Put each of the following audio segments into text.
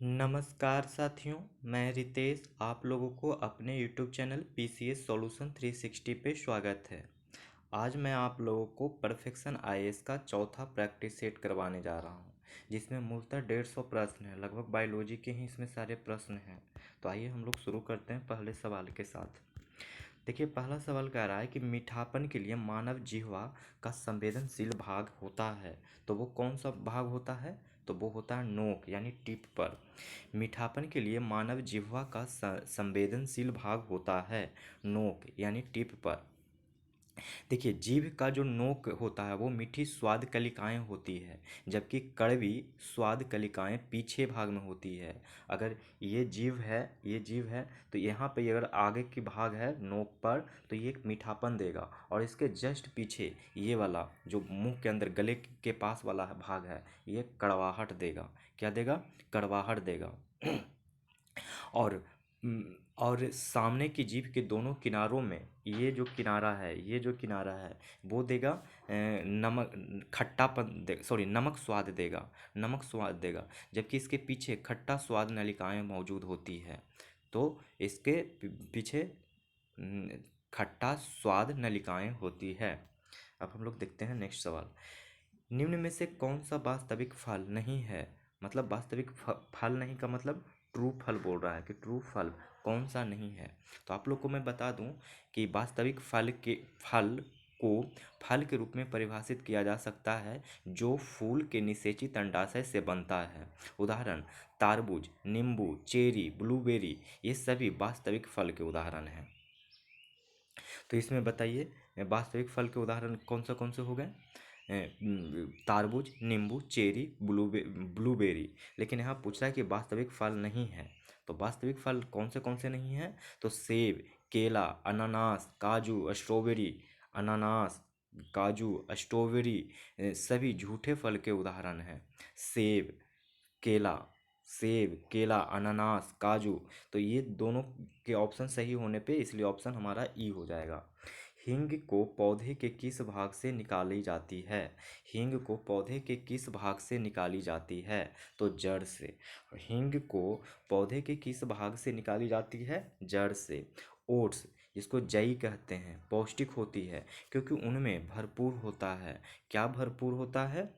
नमस्कार साथियों, मैं रितेश आप लोगों को अपने YouTube चैनल PCS सॉल्यूशन 360 पे स्वागत है। आज मैं आप लोगों को परफेक्शन आईएएस का चौथा प्रैक्टिस सेट करवाने जा रहा हूँ, जिसमें मूलतः 150 प्रश्न हैं। लगभग बायोलॉजी के ही इसमें सारे प्रश्न हैं। तो आइए हम लोग शुरू करते हैं पहले सवाल के साथ। देखिए, पहला सवाल कह रहा है कि मीठापन के लिए मानव जिह्वा का संवेदनशील भाग होता है, तो वो कौन सा भाग होता है? तो वो होता है नोक यानी टिप पर। मीठापन के लिए मानव जिह्वा का संवेदनशील भाग होता है नोक यानी टिप पर। देखिए, जीभ का जो नोक होता है वो मीठी स्वाद कलिकाएं होती है, जबकि कड़वी स्वाद कलिकाएं पीछे भाग में होती है। अगर ये जीभ है तो यहाँ पे अगर आगे की भाग है नोक पर तो ये एक मीठापन देगा, और इसके जस्ट पीछे ये वाला जो मुंह के अंदर गले के पास वाला भाग है ये कड़वाहट देगा। क्या देगा? कड़वाहट देगा। और उम, और सामने की जीभ के दोनों किनारों में ये जो किनारा है वो देगा नमक खट्टापन दे सॉरी नमक स्वाद देगा। नमक स्वाद देगा, जबकि इसके पीछे खट्टा स्वाद नलिकाएं मौजूद होती है। तो इसके पीछे उम, खट्टा स्वाद नलिकाएं होती है। अब हम लोग देखते हैं नेक्स्ट सवाल। निम्न में से कौन सा वास्तविक फल नहीं है? मतलब वास्तविक फल नहीं का मतलब ट्रू फल बोल रहा है कि ट्रू फल कौन सा नहीं है। तो आप लोग को मैं बता दूं कि वास्तविक फल को फल के रूप में परिभाषित किया जा सकता है जो फूल के निषेचित अंडाशय से बनता है। उदाहरण: तारबूज, नींबू, चेरी, ब्लूबेरी, ये सभी वास्तविक फल के उदाहरण हैं। तो इसमें बताइए, वास्तविक फल के उदाहरण कौन से हो गए? तारबूज, नींबू, चेरी, ब्लूबेरी। लेकिन यहाँ पूछ रहा है कि वास्तविक फल नहीं है। तो वास्तविक फल कौन से नहीं हैं? तो सेब, केला, अनानास, काजू, स्ट्रॉबेरी। अनानास, काजू, स्ट्रॉबेरी सभी झूठे फल के उदाहरण हैं। सेब, केला सेब, केला, अनानास, काजू। तो ये दोनों के ऑप्शन सही होने पे इसलिए ऑप्शन हमारा ई हो जाएगा। हींग को पौधे के किस भाग से निकाली जाती है? हींग को पौधे के किस भाग से निकाली जाती है? तो जड़ से। हींग को पौधे के किस भाग से निकाली जाती है? जड़ से। ओट्स, जिसको जई कहते हैं, पौष्टिक होती है क्योंकि उनमें भरपूर होता है। क्या भरपूर होता है?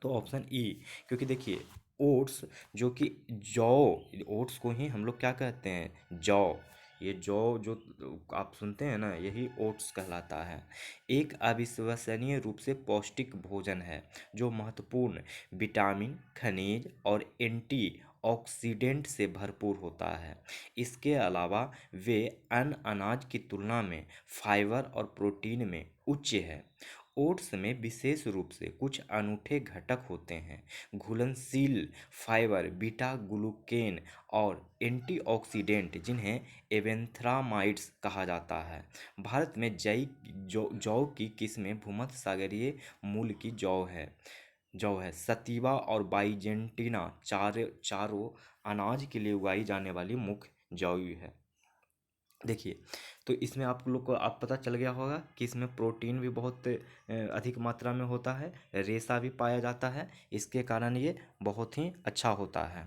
तो ऑप्शन ई। क्योंकि देखिए, ओट्स जो कि जौ, ओट्स को ही हम लोग क्या कहते हैं? जौ। ये जौ जो आप सुनते हैं ना, यही ओट्स कहलाता है। एक अविश्वसनीय रूप से पौष्टिक भोजन है जो महत्वपूर्ण विटामिन, खनिज और एंटी ऑक्सीडेंट से भरपूर होता है। इसके अलावा वे अन्य अनाज की तुलना में फाइबर और प्रोटीन में उच्च है। ओट्स में विशेष रूप से कुछ अनूठे घटक होते हैं: घुलनशील फाइबर, बीटा ग्लूकेन और एंटीऑक्सीडेंट, जिन्हें एवेंथ्रामाइड्स कहा जाता है। भारत में जौ की किस्में भूमध्य सागरीय मूल की जौ है। सतीवा और बाइजेंटिना चारों अनाज के लिए उगाई जाने वाली मुख्य जौ है। देखिए, तो इसमें आप लोग को अब पता चल गया होगा कि इसमें प्रोटीन भी बहुत अधिक मात्रा में होता है, रेशा भी पाया जाता है। इसके कारण ये बहुत ही अच्छा होता है।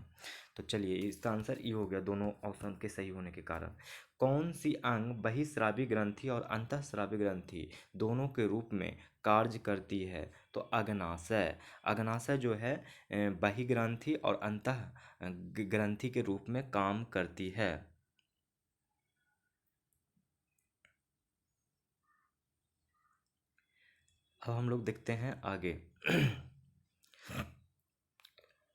तो चलिए, इसका आंसर ई हो गया दोनों ऑप्शन के सही होने के कारण। कौन सी अंग बहिस्रावी ग्रंथि और अंतःस्रावी ग्रंथि दोनों के रूप में कार्य करती है? तो अग्नाशय। अग्नाशय जो है बहिग्रंथि और अंतः ग्रंथि के रूप में काम करती है। अब हम लोग देखते हैं आगे।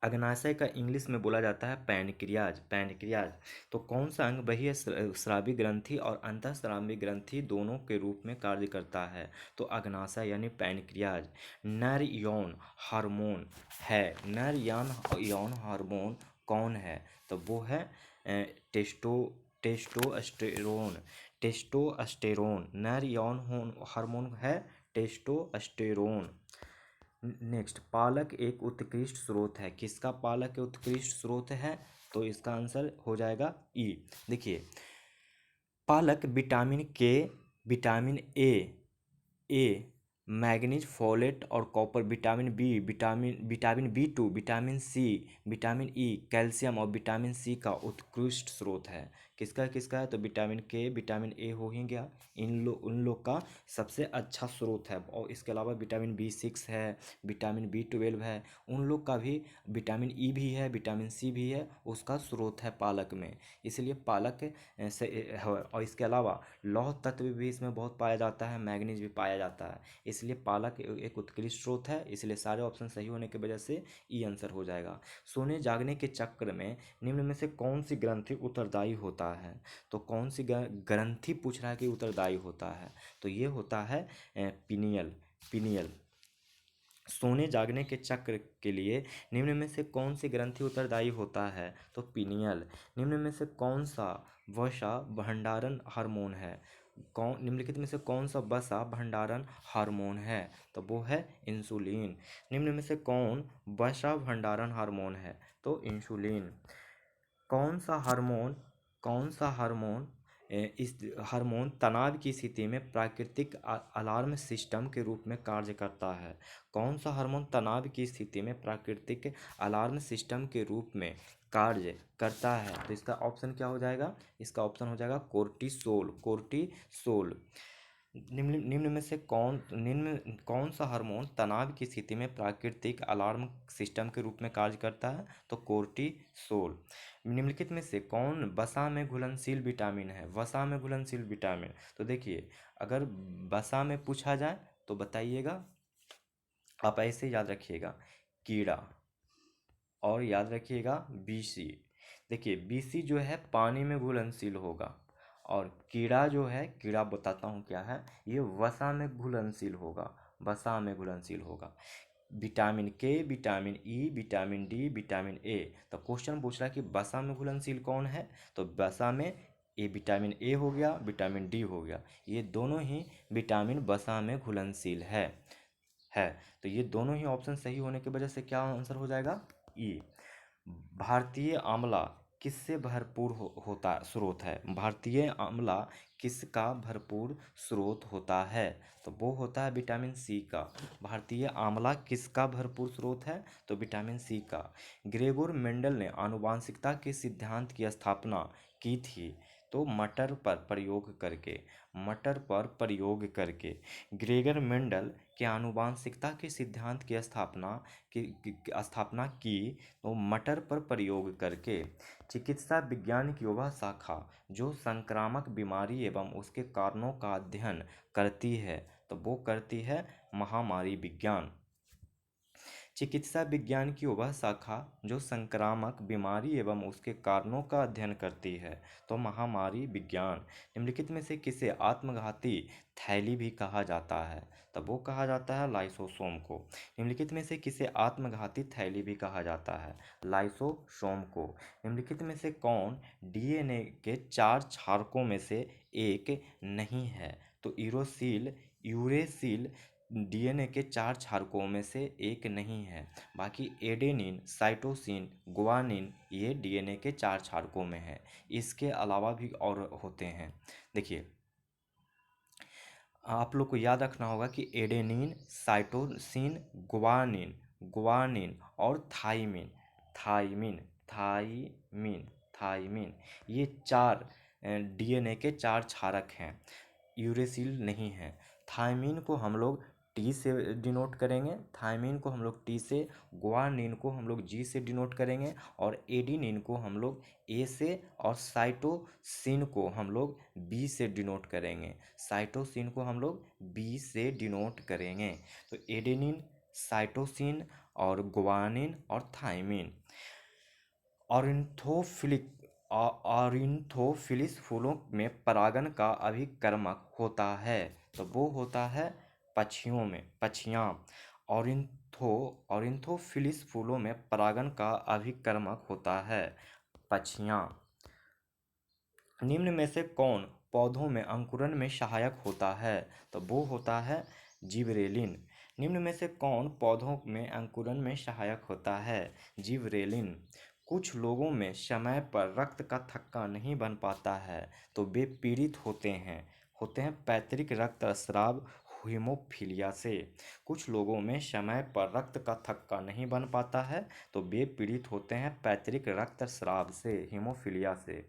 अग्नाशय का इंग्लिश में बोला जाता है पैनक्रियाज। पैनक्रियाज। तो कौन सा अंग बहिःस्रावी ग्रंथि और अंतःस्रावी ग्रंथि दोनों के रूप में कार्य करता है? तो अग्नाशय यानी पैनक्रियाज। नर यौन हार्मोन है। नर यौन हार्मोन कौन है? तो वो है टेस्टो टेस्टोस्टेरोन। टेस्टोस्टेरोन नर यौन हार्मोन है, टेस्टोस्टेरोन। नेक्स्ट, पालक एक उत्कृष्ट स्रोत है। किसका पालक उत्कृष्ट स्रोत है? तो इसका आंसर हो जाएगा ई। देखिए, पालक vitamin K, vitamin A manganese, folate और copper, vitamin B, vitamin B 2, vitamin C, vitamin E, calcium और विटामिन सी का उत्कृष्ट स्रोत है। किसका किसका है? तो विटामिन के, विटामिन ए हो ही गया, उन लोग का सबसे अच्छा स्रोत है। और इसके अलावा विटामिन B6 है, विटामिन B12 है, उन लोग का भी, विटामिन ई भी है, विटामिन सी भी है, उसका स्रोत है पालक में। इसलिए पालक से और इसके अलावा लौह तत्व भी इसमें बहुत पाया जाता है, मैग्नीज भी पाया जाता है। इसलिए पालक एक उत्कृष्ट स्रोत है, इसलिए सारे ऑप्शन सही होने की वजह से ई आंसर हो जाएगा। सोने जागने के चक्र में निम्न में से कौन सी ग्रंथि उत्तरदायी होता है? तो कौन सी ग्रंथि पूछ रहा है कि उत्तरदायी होता है? तो ये होता है पिनियल। पिनियल। सोने जागने के चक्र के लिए निम्न में से कौन सी ग्रंथि उत्तरदायी होता है? तो पिनियल। निम्न में से कौन सा वसा भंडारण हार्मोन है? कौन निम्नलिखित में से कौन सा वसा भंडारण हार्मोन है? तो वो है इंसुलिन। निम्न में से कौन वसा भंडारण हार्मोन है? तो इंसुलिन। कौन सा हार्मोन कौन सा हार्मोन इस हार्मोन तनाव की स्थिति में प्राकृतिक अलार्म सिस्टम के रूप में कार्य करता है? कौन सा हार्मोन तनाव की स्थिति में प्राकृतिक अलार्म सिस्टम के रूप में कार्य करता है? तो इसका ऑप्शन क्या हो जाएगा? इसका ऑप्शन हो जाएगा कोर्टिसोल। कोर्टिसोल। निम्न कौन सा हार्मोन तनाव की स्थिति में प्राकृतिक अलार्म सिस्टम के रूप में कार्य करता है? तो कोर्टिसोल। निम्नलिखित में से कौन वसा में घुलनशील विटामिन है? वसा में घुलनशील विटामिन, तो देखिए, अगर वसा में पूछा जाए तो बताइएगा, आप ऐसे याद रखिएगा, कीड़ा, और याद रखिएगा बीसी। देखिए, बीसी जो है पानी में घुलनशील होगा, और कीड़ा जो है, कीड़ा बताता हूँ क्या है, ये वसा में घुलनशील होगा। वसा में घुलनशील होगा। Vitamin K, vitamin E, vitamin D, vitamin A. तो क्वेश्चन पूछ रहा है कि वसा में घुलनशील कौन है? तो वसा में ए, विटामिन ए हो गया, विटामिन डी हो गया, ये दोनों ही विटामिन वसा में घुलनशील है। तो ये दोनों ही ऑप्शन सही होने की वजह से क्या आंसर हो जाएगा? ई। भारतीय आंवला किससे भरपूर होता स्रोत है? भारतीय आंवला किसका भरपूर स्रोत होता है? तो वो होता है विटामिन सी का। भारतीय आंवला किसका भरपूर स्रोत है? तो विटामिन सी का। ग्रेगोर मेंडल ने आनुवांशिकता के सिद्धांत की स्थापना की थी, तो मटर पर प्रयोग करके। मटर पर प्रयोग करके ग्रेगर मेंडल के आनुवांशिकता के सिद्धांत की स्थापना की, तो मटर पर प्रयोग करके। चिकित्सा विज्ञान की वह शाखा जो संक्रामक बीमारी एवं उसके कारणों का अध्ययन करती है, तो वो करती है महामारी विज्ञान। चिकित्सा विज्ञान की वह शाखा जो संक्रामक बीमारी एवं उसके कारणों का अध्ययन करती है, तो महामारी विज्ञान। निम्नलिखित में से किसे आत्मघाती थैली भी कहा जाता है? तब वो कहा जाता है लाइसोसोम को। निम्नलिखित में से किसे आत्मघाती थैली भी कहा जाता है? लाइसोसोम को। निम्नलिखित में से कौन डीएनए के 4 क्षारकों में से एक नहीं है? तो यूरेसिल डीएनए के 4 क्षारकों में से एक नहीं है। बाकी एडेनिन, साइटोसिन, गुआनिन, ये डीएनए के 4 क्षारकों में है। इसके अलावा भी और होते हैं। देखिए, आप लोग को याद रखना होगा कि एडेनिन, साइटोसिन, गुआनिन, गुआनिन और थाइमिन, थाइमिन, थाइमिन, थाइमिन, ये 4 डीएनए के 4 क्षारक हैं, यूरेसिल नहीं है। थाइमिन को हम लोग टी से डिनोट करेंगे, थाइमिन को हम लोग टी से, गुआनिन को हम लोग जी से डिनोट करेंगे, और एडिनिन को हम लोग ए से, और साइटोसिन को हम लोग बी से डिनोट करेंगे। साइटोसिन को हम लोग बी से डिनोट करेंगे। तो एडेनिन, साइटोसिन और गुआनिन और थाइमिन। ऑरिन्थोफिलिक ऑरिन्थोफिलिस फूलों में परागन का अभिकर्मक होता है, तो वो होता है पक्षियों में, पक्षियाँ। ऑरिन्थोफिलिस फूलों में परागन का अभिकर्मक होता है पक्षियाँ। निम्न में से कौन पौधों में अंकुरण में सहायक होता है? तो वो होता है जिबरेलिन। निम्न में से कौन पौधों में अंकुरण में सहायक होता है? जिबरेलिन। कुछ लोगों में समय पर रक्त का थक्का नहीं बन पाता है, तो वे पीड़ित होते हैं पैतृक रक्तस्राव हीमोफीलिया से। कुछ लोगों में समय पर रक्त का थक्का नहीं बन पाता है, तो वे पीड़ित होते हैं पैतृक रक्तस्राव से, हीमोफीलिया से।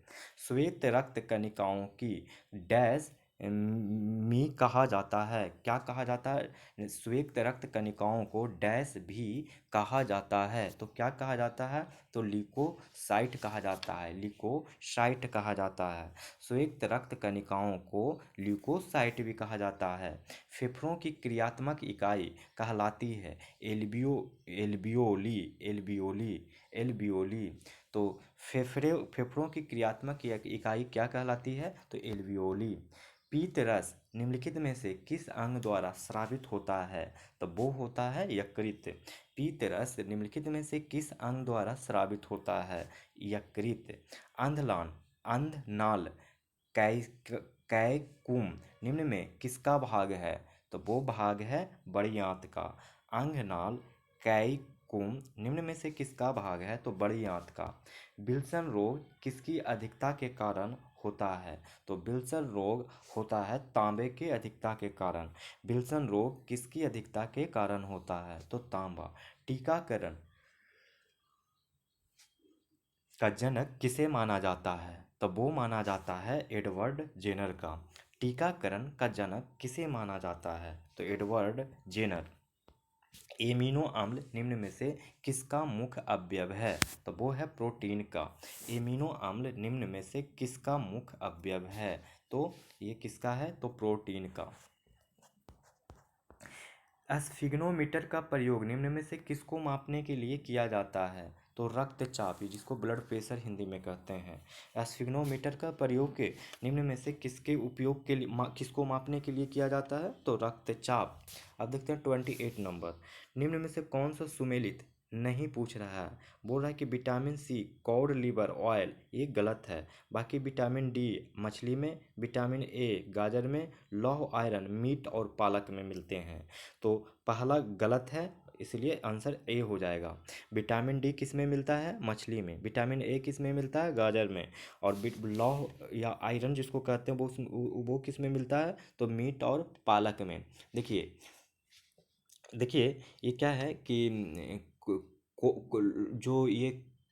श्वेत रक्त कणिकाओं की डैश मी कहा जाता है। क्या कहा जाता है? श्वेत रक्त कणिकाओं को डैश भी कहा जाता है। तो क्या कहा जाता है? तो ल्यूकोसाइट कहा जाता है, ल्यूकोसाइट कहा जाता है। श्वेत रक्त कणिकाओं को ल्यूकोसाइट भी कहा जाता है। फेफड़ों की क्रियात्मक इकाई कहलाती है एल्बियोली, एल्बियोली, एल्बियोली। तो फेफड़ों की क्रियात्मक इकाई क्या कहलाती है? तो एल्वियोली। पीत रस निम्नलिखित में से किस अंग द्वारा स्रावित होता है? तो वो होता है यकृत। पीत रस निम्नलिखित में से किस अंग द्वारा स्रावित होता है? यकृत। अंधलान अंधनाल कै कैकुम निम्न में किसका भाग है? तो वो भाग है बड़ी आंत का। अंगनाल कैकुम निम्न में से किसका भाग है? तो बड़ी आंत का। विल्सन रोग किसकी अधिकता के कारण होता है? तो विल्सन रोग होता है तांबे के अधिकता के कारण। विल्सन रोग किसकी अधिकता के कारण होता है? तो तांबा। टीकाकरण का जनक किसे माना जाता है? तो वो माना जाता है एडवर्ड जेनर का। टीकाकरण का जनक किसे माना जाता है? तो एडवर्ड जेनर। एमिनो अम्ल निम्न में से किसका मुख्य अवयव है? तो वो है प्रोटीन का। एमिनो अम्ल निम्न में से किसका मुख्य अवयव है? तो ये किसका है? तो प्रोटीन का। स्फिग्नोमीटर का प्रयोग निम्न में से किसको मापने के लिए किया जाता है? तो रक्तचाप, जिसको ब्लड प्रेशर हिंदी में कहते हैं। स्फिग्नोमीटर का प्रयोग के निम्न में से किसके उपयोग के लिए किसको मापने के लिए किया जाता है? तो रक्तचाप। अब देखते हैं 28 नंबर। निम्न में से कौन सा सुमेलित नहीं पूछ रहा है? बोल रहा है कि vitamin C cod liver oil, ये गलत है। बाकी विटामिन डी मछली में, विटामिन ए गाजर में, लौह आयरन मीट और पालक में मिलते हैं। तो पहला गलत है, इसलिए आंसर ए हो जाएगा। विटामिन डी किस में मिलता है? मछली में। विटामिन ए किस में मिलता है? गाजर में। और लौह या आयरन जिसको कहते हैं वो किस में मिलता है? तो मीट और पालक में। देखिए देखिए ये क्या है कि जो ये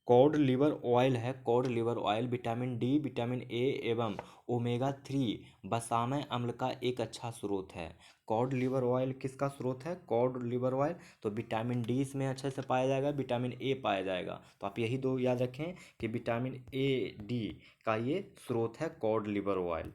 कॉड लिवर ऑयल है, code liver oil vitamin D, vitamin A एवं ओमेगा 3 वसामय अम्ल का एक अच्छा स्रोत है। कॉड लिवर ऑयल किसका स्रोत है? Code liver oil. तो विटामिन डी इसमें अच्छे से पाया जाएगा, विटामिन ए पाया जाएगा। तो आप यही दो याद रखें कि विटामिन ए डी का ये स्रोत है कॉड लिवर ऑयल।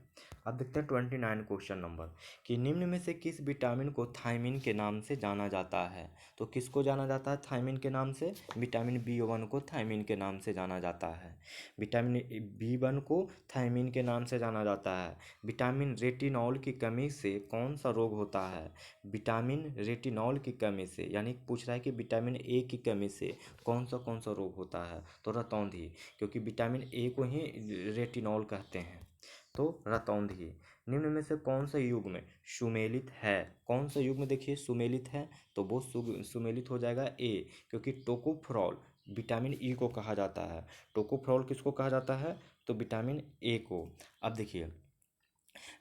अब देखते हैं 29 क्वेश्चन नंबर कि निम्न में से किस विटामिन को थायमिन के नाम से जाना जाता है? तो किसको जाना जाता है थायमिन के नाम से? विटामिन B1 को थायमिन के नाम से जाना जाता है। विटामिन B1 को थायमिन के नाम से जाना जाता है। विटामिन रेटिनॉल की कमी से कौन सा रोग होता है? विटामिन रेटिनॉल की कमी से, यानी पूछ रहा है कि विटामिन ए की कमी से कौन सा रोग होता है? तो रतौंधी, क्योंकि विटामिन ए को ही रेटिनॉल कहते हैं। तो रतौंधी। निम्न में से कौन सा युग्म सुमेलित है? कौन सा युग्म देखिए सुमेलित है? तो वो सुमेलित हो जाएगा ए, क्योंकि टोकोफेरॉल विटामिन ई को कहा जाता है। टोकोफेरॉल किसको कहा जाता है? तो विटामिन ए को। अब देखिए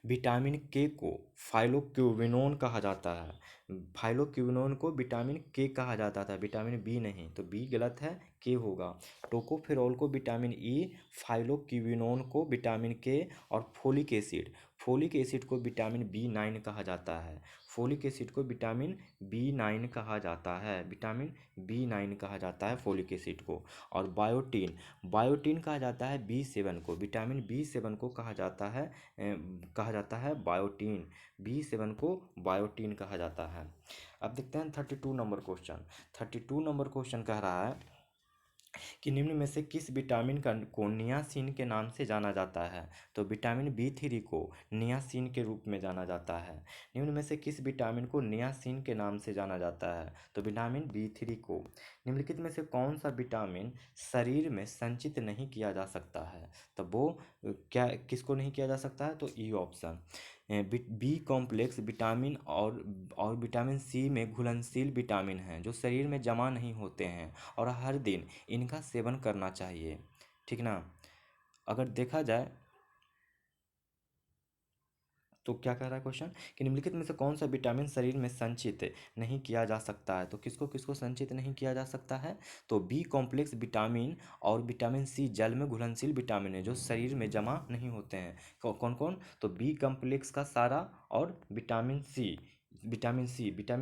विटामिन के को फाइलोक्विनोन कहा जाता है। फाइलोक्विनोन को विटामिन के कहा जाता था, विटामिन बी नहीं। तो बी गलत है, के होगा। टोकोफेरॉल को विटामिन ई, फाइलोक्विनोन को विटामिन के और फोलिक एसिड को विटामिन B9 कहा जाता है। फोलिक एसिड को विटामिन B9 कहा जाता है, विटामिन B9 कहा जाता है फोलिक एसिड को। और बायोटीन, बायोटीन कहा जाता है B7 को, विटामिन B7 को कहा जाता है बायोटीन। B7 को बायोटीन कहा जाता है। अब देखते हैं 32 नंबर क्वेश्चन। 32 नंबर क्वेश्चन कह रहा है कि निम्न में से किस विटामिन को नियासिन के नाम से जाना जाता है? तो विटामिन B3 को नियासिन के रूप में जाना जाता है। निम्न में से किस विटामिन को नियासिन के नाम से जाना जाता है? तो विटामिन B3 को। निम्नलिखित में से कौन सा विटामिन शरीर में संचित नहीं किया जा सकता है? तो वो क्या किसको नहीं किया जा सकता है? तो E option. B complex vitamin और विटामिन सी में घुलनशील विटामिन हैं जो शरीर में जमा नहीं होते हैं और हर दिन इनका सेवन करना चाहिए। ठीक ना? अगर देखा जाए तो क्या कह रहा है क्वेश्चन कि निम्नलिखित में से कौन सा विटामिन शरीर में संचित नहीं किया जा सकता है। तो किसको किसको संचित नहीं किया जा सकता है, तो बी कॉम्प्लेक्स विटामिन और विटामिन सी जल में घुलनशील विटामिन है जो शरीर में जमा नहीं होते हैं। कौन कौन, तो बी कॉम्प्लेक्स का सारा और विटामिन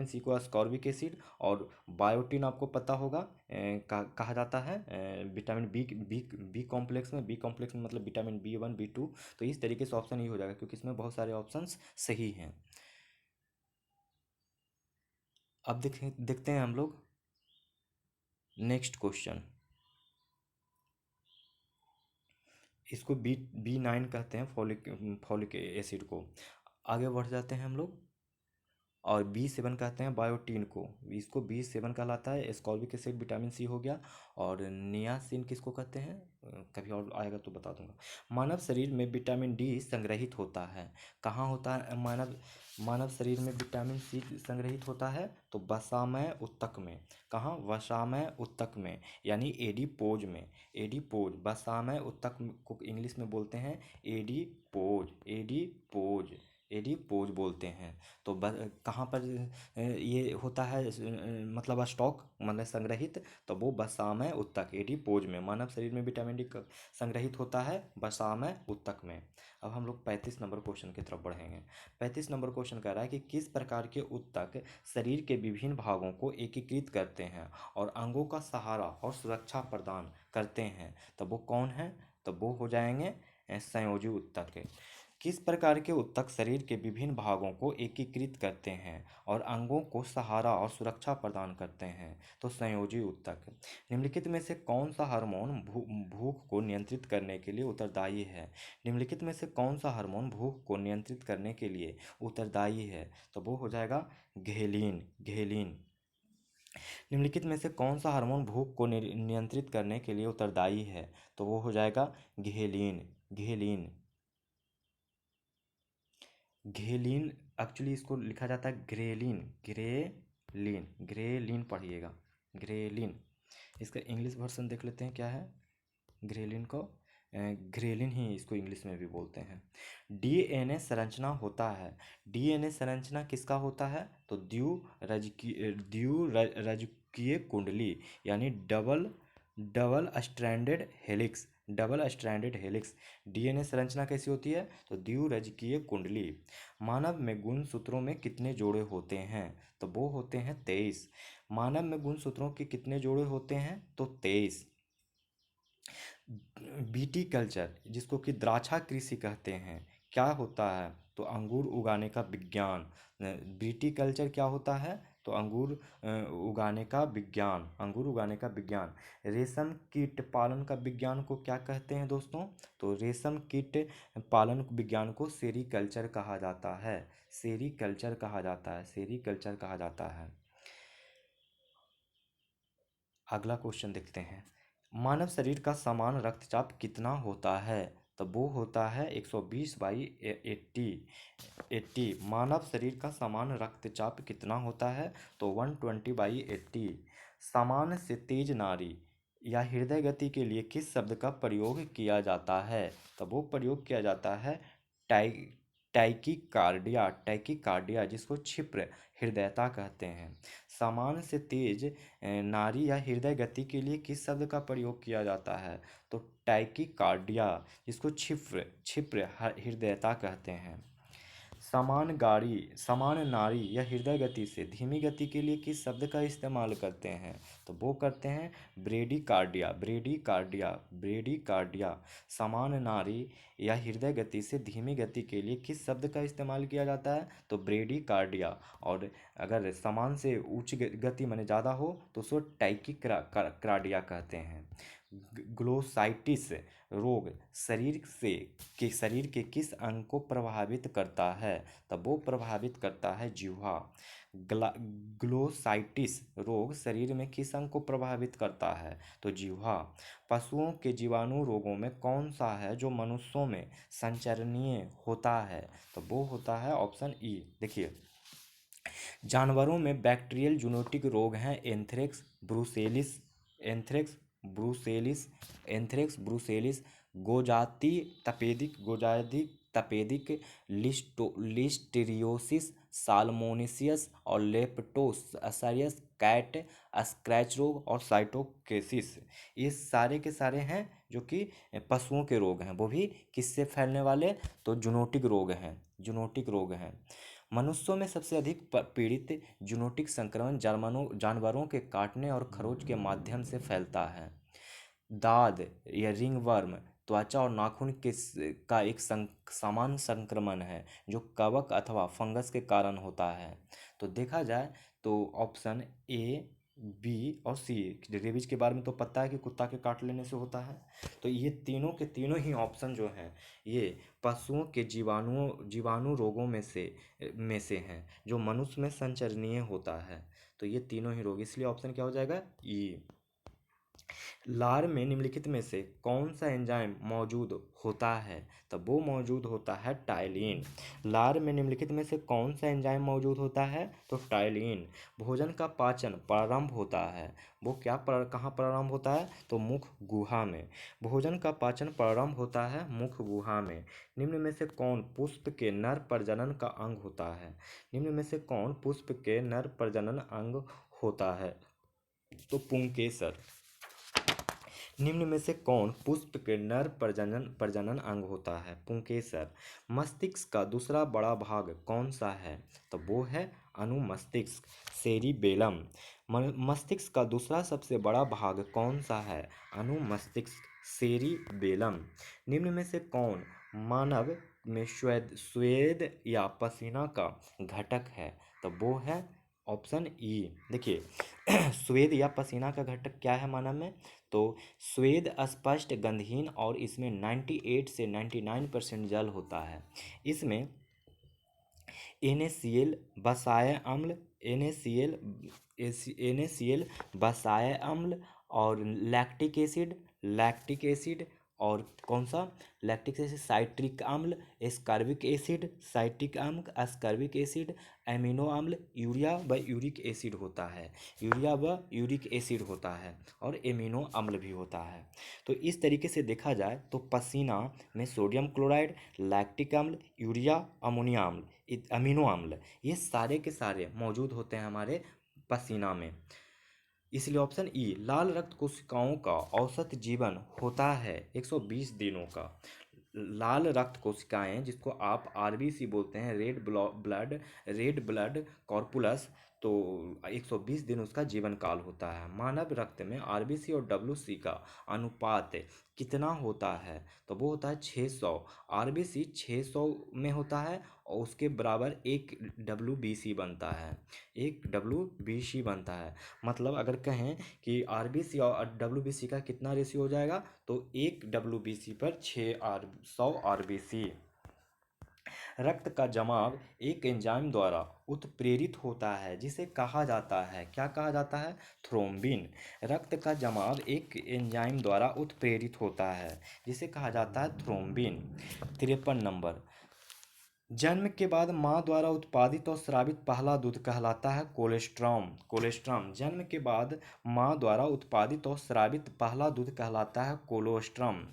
सी को अस्कॉर्बिक एसिड और बायोटिन आपको पता होगा कहा जाता है vitamin B B B complex में, बी कॉम्प्लेक्स में मतलब विटामिन बी 1 बी 2। तो इस तरीके से ऑप्शन ये हो जाएगा क्योंकि इसमें बहुत सारे ऑप्शंस सही हैं। अब देखते हैं हम लोग नेक्स्ट क्वेश्चन। इसको बी 9 कहते हैं, फॉलिक एसिड को। आगे बढ़ जाते हैं हम लोग। और बी 7 कहते हैं बायोटीन को, इसको बी 7 कहलाता है। एस्कॉर्बिक एसिड विटामिन सी हो गया। और नियासिन किसको कहते हैं, कभी और आएगा तो बता दूंगा। मानव शरीर में विटामिन डी संग्रहित होता है, कहाँ होता है मानव मानव शरीर में विटामिन सी संग्रहित होता है, तो वसामय उत्तक में। कहाँ, वसामय उत्तक में, यानी एडीपोज में। एडीपोज, वसामय उत्तक को इंग्लिश में बोलते हैं एडीपोज, एडीपोज, एडीपोज बोलते हैं। तो कहाँ पर ये होता है मतलब स्टॉक मतलब संग्रहित, तो वो वसामय उत्तक एडीपोज में। मानव शरीर में विटामिन डी संग्रहित होता है वसामय उत्तक में। अब हम लोग 35 नंबर क्वेश्चन की तरफ बढ़ेंगे। 35 नंबर क्वेश्चन कह रहा है कि किस प्रकार के उत्तक शरीर के विभिन्न भागों को एकीकृत करते हैं और अंगों का सहारा और सुरक्षा प्रदान करते हैं। तो वो कौन है, तो वो हो जाएंगे संयोजी उत्तक। किस प्रकार के उत्तक शरीर के विभिन्न भागों को एकीकृत करते हैं और अंगों को सहारा और सुरक्षा प्रदान करते हैं, तो संयोजी उत्तक। निम्नलिखित में से कौन सा हार्मोन भूख को नियंत्रित करने के लिए उत्तरदायी है। निम्नलिखित में से कौन सा हार्मोन भूख को नियंत्रित करने के लिए उत्तरदायी है, तो वो हो जाएगा घेलिन, घेलिन। निम्नलिखित में से कौन सा हार्मोन भूख को नियंत्रित करने के लिए उत्तरदायी है, तो वो हो जाएगा घेलिन, घेलिन। घेलिन, एक्चुअली इसको लिखा जाता है ग्रेलिन, ग्रेलिन, ग्रेलिन पढ़िएगा, ग्रेलिन। इसका इंग्लिश वर्जन देख लेते हैं क्या है ग्रेलिन को। ग्रेलिन ही इसको इंग्लिश में भी बोलते हैं। डीएनए संरचना होता है, डीएनए संरचना किसका होता है, तो द्विरजकीय कुंडली, यानी double double stranded helix, double stranded helix. DNA संरचना कैसी होती है, तो द्विरजकीय कुंडली। मानव में गुणसूत्रों में कितने जोड़े होते हैं, तो वो होते हैं 23। मानव में गुणसूत्रों के कितने जोड़े होते हैं, तो 23। बीटी कल्चर, जिसको कि द्राक्षा कृषि कहते हैं, क्या होता है, तो अंगूर उगाने का विज्ञान। बीटी कल्चर क्या होता है, तो अंगूर उगाने का विज्ञान, अंगूर उगाने का विज्ञान। रेशम कीट पालन का विज्ञान को क्या कहते हैं दोस्तों, तो रेशम कीट पालन विज्ञान को सेरीकल्चर कहा जाता है, सेरीकल्चर कहा जाता है, सेरीकल्चर कहा जाता है। अगला क्वेश्चन देखते हैं। मानव शरीर का समान रक्तचाप कितना होता है, तो वो होता है 120/80, 80। मानव शरीर का समान रक्तचाप कितना होता है, तो 120/80। सामान्य से तेज नारी या हृदय गति के लिए किस शब्द का प्रयोग किया जाता है, तो वो प्रयोग किया जाता है टाइ टाइकीकार्डिया, टाइकीकार्डिया, जिसको क्षिप्र हृदयता कहते हैं। सामान्य से तेज नाड़ी या हृदय गति के लिए किस शब्द का प्रयोग किया जाता है, तो टाइकीकार्डिया, जिसको क्षिप्र क्षिप्र हृदयता कहते हैं। समान नाड़ी या हृदय गति से धीमी गति के लिए किस शब्द का इस्तेमाल करते हैं, तो वो करते हैं ब्रेडिकार्डिया, ब्रेडिकार्डिया, ब्रेडिकार्डिया। समान नाड़ी या हृदय गति से धीमी गति के लिए किस शब्द का इस्तेमाल किया जाता है, तो ब्रेडिकार्डिया। और अगर समान से उच्च गति माने ज़्यादा हो तो उसको टाइकीकार्डिया कहते हैं। ग्लोसाइटिस रोग शरीर के किस अंग को प्रभावित करता है, तब वो प्रभावित करता है जिह्वा। ग्लोसाइटिस रोग शरीर में किस अंग को प्रभावित करता है, तो जिह्वा। पशुओं के जीवाणु रोगों में कौन सा है जो मनुष्यों में संचरणीय होता है, तो वो होता है ऑप्शन ई। देखिए, जानवरों में बैक्टीरियल जूनोटिक रोग हैं एंथ्रेक्स, ब्रुसेलिस, एंथ्रेक्स, ब्रुसेलिस, एंथ्रेक्स, ब्रुसेलिस, गोजाती तपेदिक, लिस्टेरियोसिस, साल्मोनेसिस और लेप्टोस्पायरस, कैट स्क्रैच रोग और साइटोकेसिस। ये सारे के सारे हैं जो कि पशुओं के रोग हैं, वो भी किससे फैलने वाले, तो जूनोटिक रोग हैं, जूनोटिक रोग हैं। मनुष्यों में सबसे अधिक पीड़ित जूनोटिक संक्रमण जानवरों के काटने और खरोच के माध्यम से फैलता है। दाद या रिंगवर्म त्वचा और नाखून का एक सामान्य संक्रमण है जो कवक अथवा फंगस के कारण होता है। तो देखा जाए तो ऑप्शन ए, बी और सी, रेबीज के बारे में तो पता है कि कुत्ता के काट लेने से होता है। तो ये तीनों के तीनों ही ऑप्शन जो हैं ये पशुओं के जीवाणु रोगों में से हैं जो मनुष्य में संचरणीय होता है। तो ये तीनों ही रोग, इसलिए ऑप्शन क्या हो जाएगा, ई। लार में निम्नलिखित में से कौन सा एंजाइम मौजूद होता है, तब वो मौजूद होता है टाइलिन। लार में निम्नलिखित में से कौन सा एंजाइम मौजूद होता है, तो टाइलिन। भोजन का पाचन प्रारंभ होता है, वो कहाँ प्रारंभ होता है, तो मुख गुहा में। भोजन का पाचन प्रारंभ होता है मुख गुहा में। निम्न में से कौन पुष्प के नर प्रजनन का अंग होता है, निम्न में से कौन पुष्प के नर प्रजनन अंग होता है, तो पुंकेसर। निम्न में से कौन पुष्प के नर प्रजनन अंग होता है, पुंकेसर। मस्तिष्क का दूसरा बड़ा भाग कौन सा है, तो वो है अनुमस्तिष्क, सेरिबेलम। मस्तिष्क का दूसरा सबसे बड़ा भाग कौन सा है, अनुमस्तिष्क, सेरिबेलम। निम्न में से कौन मानव में स्वेद या पसीना का घटक है, तो वो है ऑप्शन ई। देखिए स्वेद या पसीना का घटक क्या है मानव में, तो स्वेद स्पष्ट गंधहीन और इसमें 98 से 99% जल होता है। इसमें NaCl बसाय अम्ल, NaCl बसाय अम्ल और लैक्टिक एसिड और कौन सा, लैक्टिक एसिड, साइट्रिक अम्ल, एस्कर्बिक एसिड, एमिनो अम्ल, यूरिया व यूरिक एसिड होता है, यूरिया व यूरिक एसिड होता है और एमिनो अम्ल भी होता है। तो इस तरीके से देखा जाए तो पसीना में सोडियम क्लोराइड, लैक्टिक अम्ल, यूरिया, अमोनिया अम्ल, अमीनो अम्ल, ये सारे के सारे मौजूद होते हैं हमारे पसीना में। इसलिए ऑप्शन ई, लाल रक्त कोशिकाओं का औसत जीवन होता है 120 दिनों का। लाल रक्त कोशिकाएं जिसको आप आरबीसी बोलते हैं, रेड ब्लड कॉर्पुलस, तो 120 दिन उसका जीवन काल होता है। मानव रक्त में आरबीसी और डब्ल्यूसी का अनुपात कितना होता है, तो वो होता है 600। आरबीसी 600 में होता है और उसके बराबर एक डब्ल्यूबीसी बनता है, एक डब्ल्यूबीसी बनता है। मतलब अगर कहें कि आरबीसी और डब्ल्यूबीसी का कितना रेशियो हो जाएगा, तो एक डब्ल्यूबीसी पर 100 आरबीसी। रक्त का जमाव एक एंजाइम द्वारा उत्प्रेरित होता है जिसे कहा जाता है, क्या कहा जाता है, थ्रोम्बिन। रक्त का जमाव एक एंजाइम द्वारा उत्प्रेरित होता है जिसे कहा जाता है थ्रोम्बिन। 53 नंबर, जन्म के बाद माँ द्वारा उत्पादित और स्रावित पहला दूध कहलाता है कोलेस्ट्रम। जन्म के बाद माँ द्वारा उत्पादित और स्रावित पहला दूध कहलाता है कोलोस्ट्रम।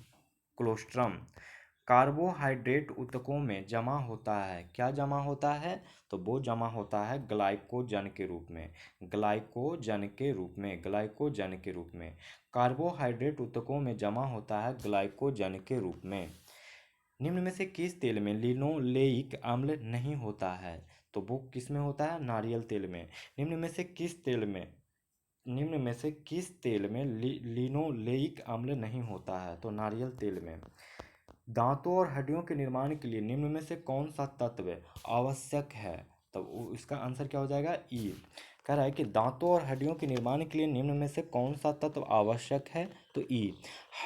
कार्बोहाइड्रेट ऊतकों में जमा होता है, क्या जमा होता है, तो वो जमा होता है ग्लाइकोजन के रूप में, ग्लाइकोजन के रूप में। कार्बोहाइड्रेट ऊतकों में जमा होता है ग्लाइकोजन के रूप में। निम्न में से किस तेल में लिनोलेइक अम्ल नहीं होता है, तो वो किस में होता है, नारियल तेल में। निम्न में से किस तेल में लिनोलेइक अम्ल नहीं होता है, तो नारियल तेल में। दांतों और हड्डियों के निर्माण के लिए निम्न में से कौन सा तत्व आवश्यक है, तो इसका आंसर क्या हो जाएगा, ई। कह रहा है कि दांतों और हड्डियों के निर्माण के लिए निम्न में से कौन सा तत्व आवश्यक है, तो ई।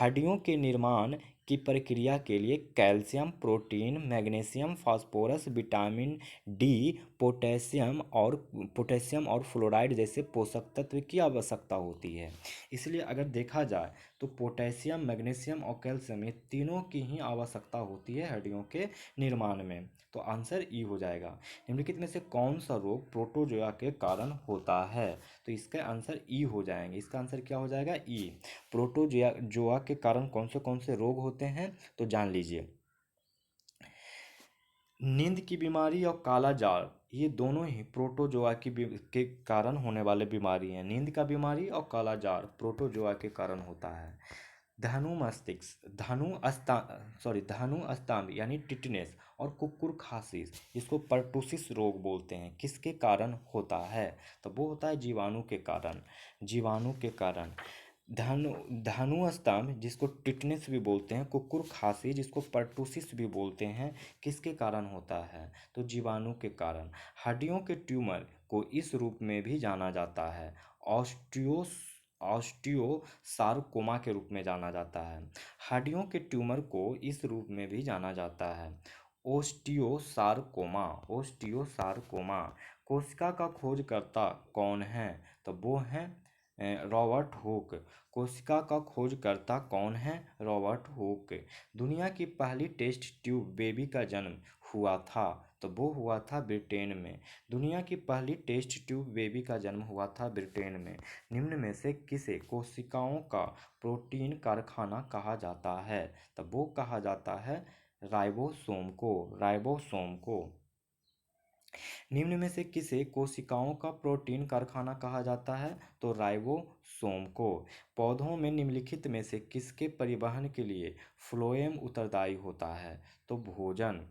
हड्डियों के निर्माण की प्रक्रिया के लिए calcium, protein, magnesium, phosphorus, vitamin D, potassium और फ्लोराइड जैसे पोषक तत्व की आवश्यकता होती है। इसलिए अगर देखा जाए तो पोटेशियम, मैग्नीशियम और कैल्शियम, ये तीनों की ही आवश्यकता होती है हड्डियों के निर्माण में। तो आंसर ई हो जाएगा। निम्नलिखित में से कौन सा रोग प्रोटोजोआ के कारण होता है? तो इसका आंसर ई हो जाएंगे। इसका आंसर क्या हो जाएगा? ई। प्रोटोजोआ जोआ के कारण कौन से रोग होते हैं? तो जान लीजिए। नींद की बीमारी और काला जार, ये दोनों ही प्रोटोजोआ के कारण होने वाले बीमारी हैं। नींद का बीमारी और काला जार प्रोटोजोआ के कारण होता है। धनु मस्तिष्क, धनु स्तंभ यानी टिटनेस और कुकुर खांसी, इसको परटूसिस रोग बोलते हैं, किसके कारण होता है? तो वो होता है जीवाणु के कारण। जीवाणु के कारण। धनु धनु स्तंभ जिसको टिटनेस भी बोलते हैं, कुकुर खांसी जिसको परटूसिस भी बोलते हैं, किसके कारण होता है? तो जीवाणु के कारण। हड्डियों के ट्यूमर को इस रूप में भी जाना जाता है, ऑस्टियोस ऑस्टियोसार्कोमा के रूप में जाना जाता है। हड्डियों के ट्यूमर को इस रूप में भी जाना जाता है, ओस्टियोसार्कोमा। ओस्टियोसार्कोमा। कोशिका का खोजकर्ता कौन है? तो वो हैं रॉबर्ट हुक। कोशिका का खोजकर्ता कौन है? Robert Hooke. दुनिया की पहली टेस्ट ट्यूब बेबी का जन्म हुआ था, तो वो हुआ था ब्रिटेन में। दुनिया की पहली टेस्ट ट्यूब बेबी का जन्म हुआ था ब्रिटेन में। निम्न में से किसे कोशिकाओं का प्रोटीन कारखाना कहा जाता है? तो वो कहा जाता है राइबोसोम को। राइबोसोम को। निम्न में से किसे कोशिकाओं का प्रोटीन कारखाना कहा जाता है? तो राइबोसोम को। पौधों में निम्नलिखित में से किसके परिवहन के लिए फ्लोएम उत्तरदायी होता है? तो भोजन।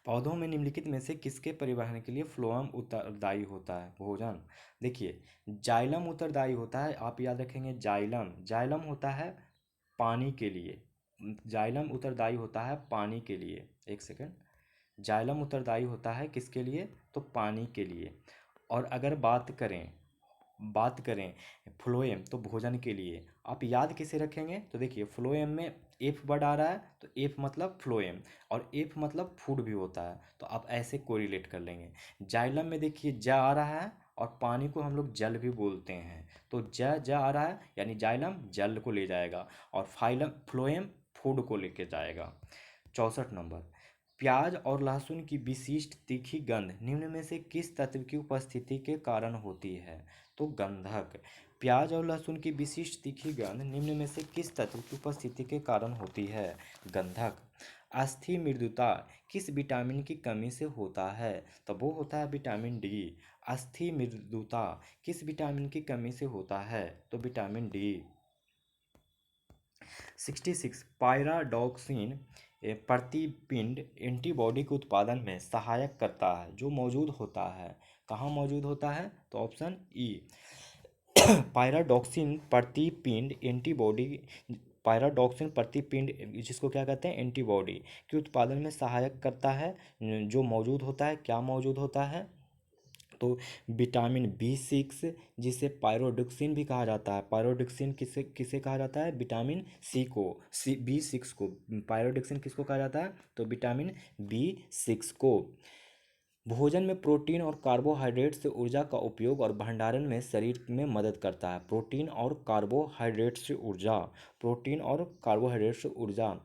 पौधों में निम्नलिखित में से किसके परिवहन के लिए फ्लोएम उत्तरदायी होता है? भोजन। देखिए, जाइलम उत्तरदायी होता है, आप याद रखेंगे जाइलम। जाइलम होता है पानी के लिए। जाइलम उत्तरदायी होता है पानी के लिए। एक सेकंड। जाइलम उत्तरदायी होता है किसके लिए? तो पानी के लिए। और अगर बात करें फ्लोएम, तो भोजन के लिए। आप याद किसे रखेंगे? तो देखिए, फ्लोएम में एफ वर्ड आ रहा है, तो एफ मतलब फ्लोएम, और एफ मतलब फूड भी होता है, तो आप ऐसे कोरिलेट कर लेंगे। जाइलम में देखिए ज आ रहा है, और पानी को हम लोग जल भी बोलते हैं, तो ज आ रहा है यानी जाइलम जल को ले जाएगा, और फ्लोएम फूड को लेके जाएगा। 64 नंबर। प्याज और लहसुन की विशिष्ट तीखी गंध निम्न में से किस तत्व की उपस्थिति के कारण होती है? तो गंधक। प्याज और लहसुन की विशिष्ट तीखी गंध निम्न में से किस तत्व की उपस्थिति के कारण होती है? गंधक। अस्थि मृदुता किस विटामिन की कमी से होता है? तो वो होता है विटामिन डी। अस्थि मृदुता किस विटामिन की कमी से होता है? तो विटामिन डी। 66 पायराडॉक्सिन प्रतिपिंड एंटीबॉडी के उत्पादन में सहायक करता है, जो मौजूद होता है। कहाँ मौजूद होता है? तो ऑप्शन ई। पायराडॉक्सिन प्रतिपिंड एंटीबॉडी। पायराडॉक्सिन प्रतिपिंड जिसको क्या कहते हैं? एंटीबॉडी के उत्पादन में सहायक करता है, जो मौजूद होता है। क्या मौजूद होता है? तो विटामिन B6, जिसे पायरोडिक्सिन भी कहा जाता है। पायरोडिक्सिन किसे किसे कहा जाता है? विटामिन सी को। B6 को। पायरोडिक्सिन किसको कहा जाता है? तो विटामिन B6 को। भोजन में प्रोटीन और कार्बोहाइड्रेट से ऊर्जा का उपयोग और भंडारण में शरीर में मदद करता है। प्रोटीन और कार्बोहाइड्रेट से ऊर्जा। प्रोटीन और कार्बोहाइड्रेट से ऊर्जा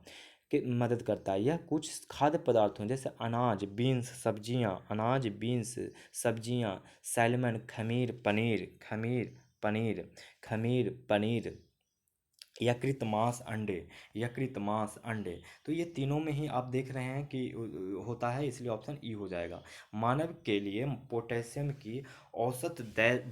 की मदद करता है। यह कुछ खाद्य पदार्थों जैसे अनाज बीन्स सब्जियां, सैलमन, खमीर पनीर, यकृत मांस अंडे। तो ये तीनों में ही आप देख रहे हैं कि होता है, इसलिए ऑप्शन ई हो जाएगा। मानव के लिए पोटेशियम की औसत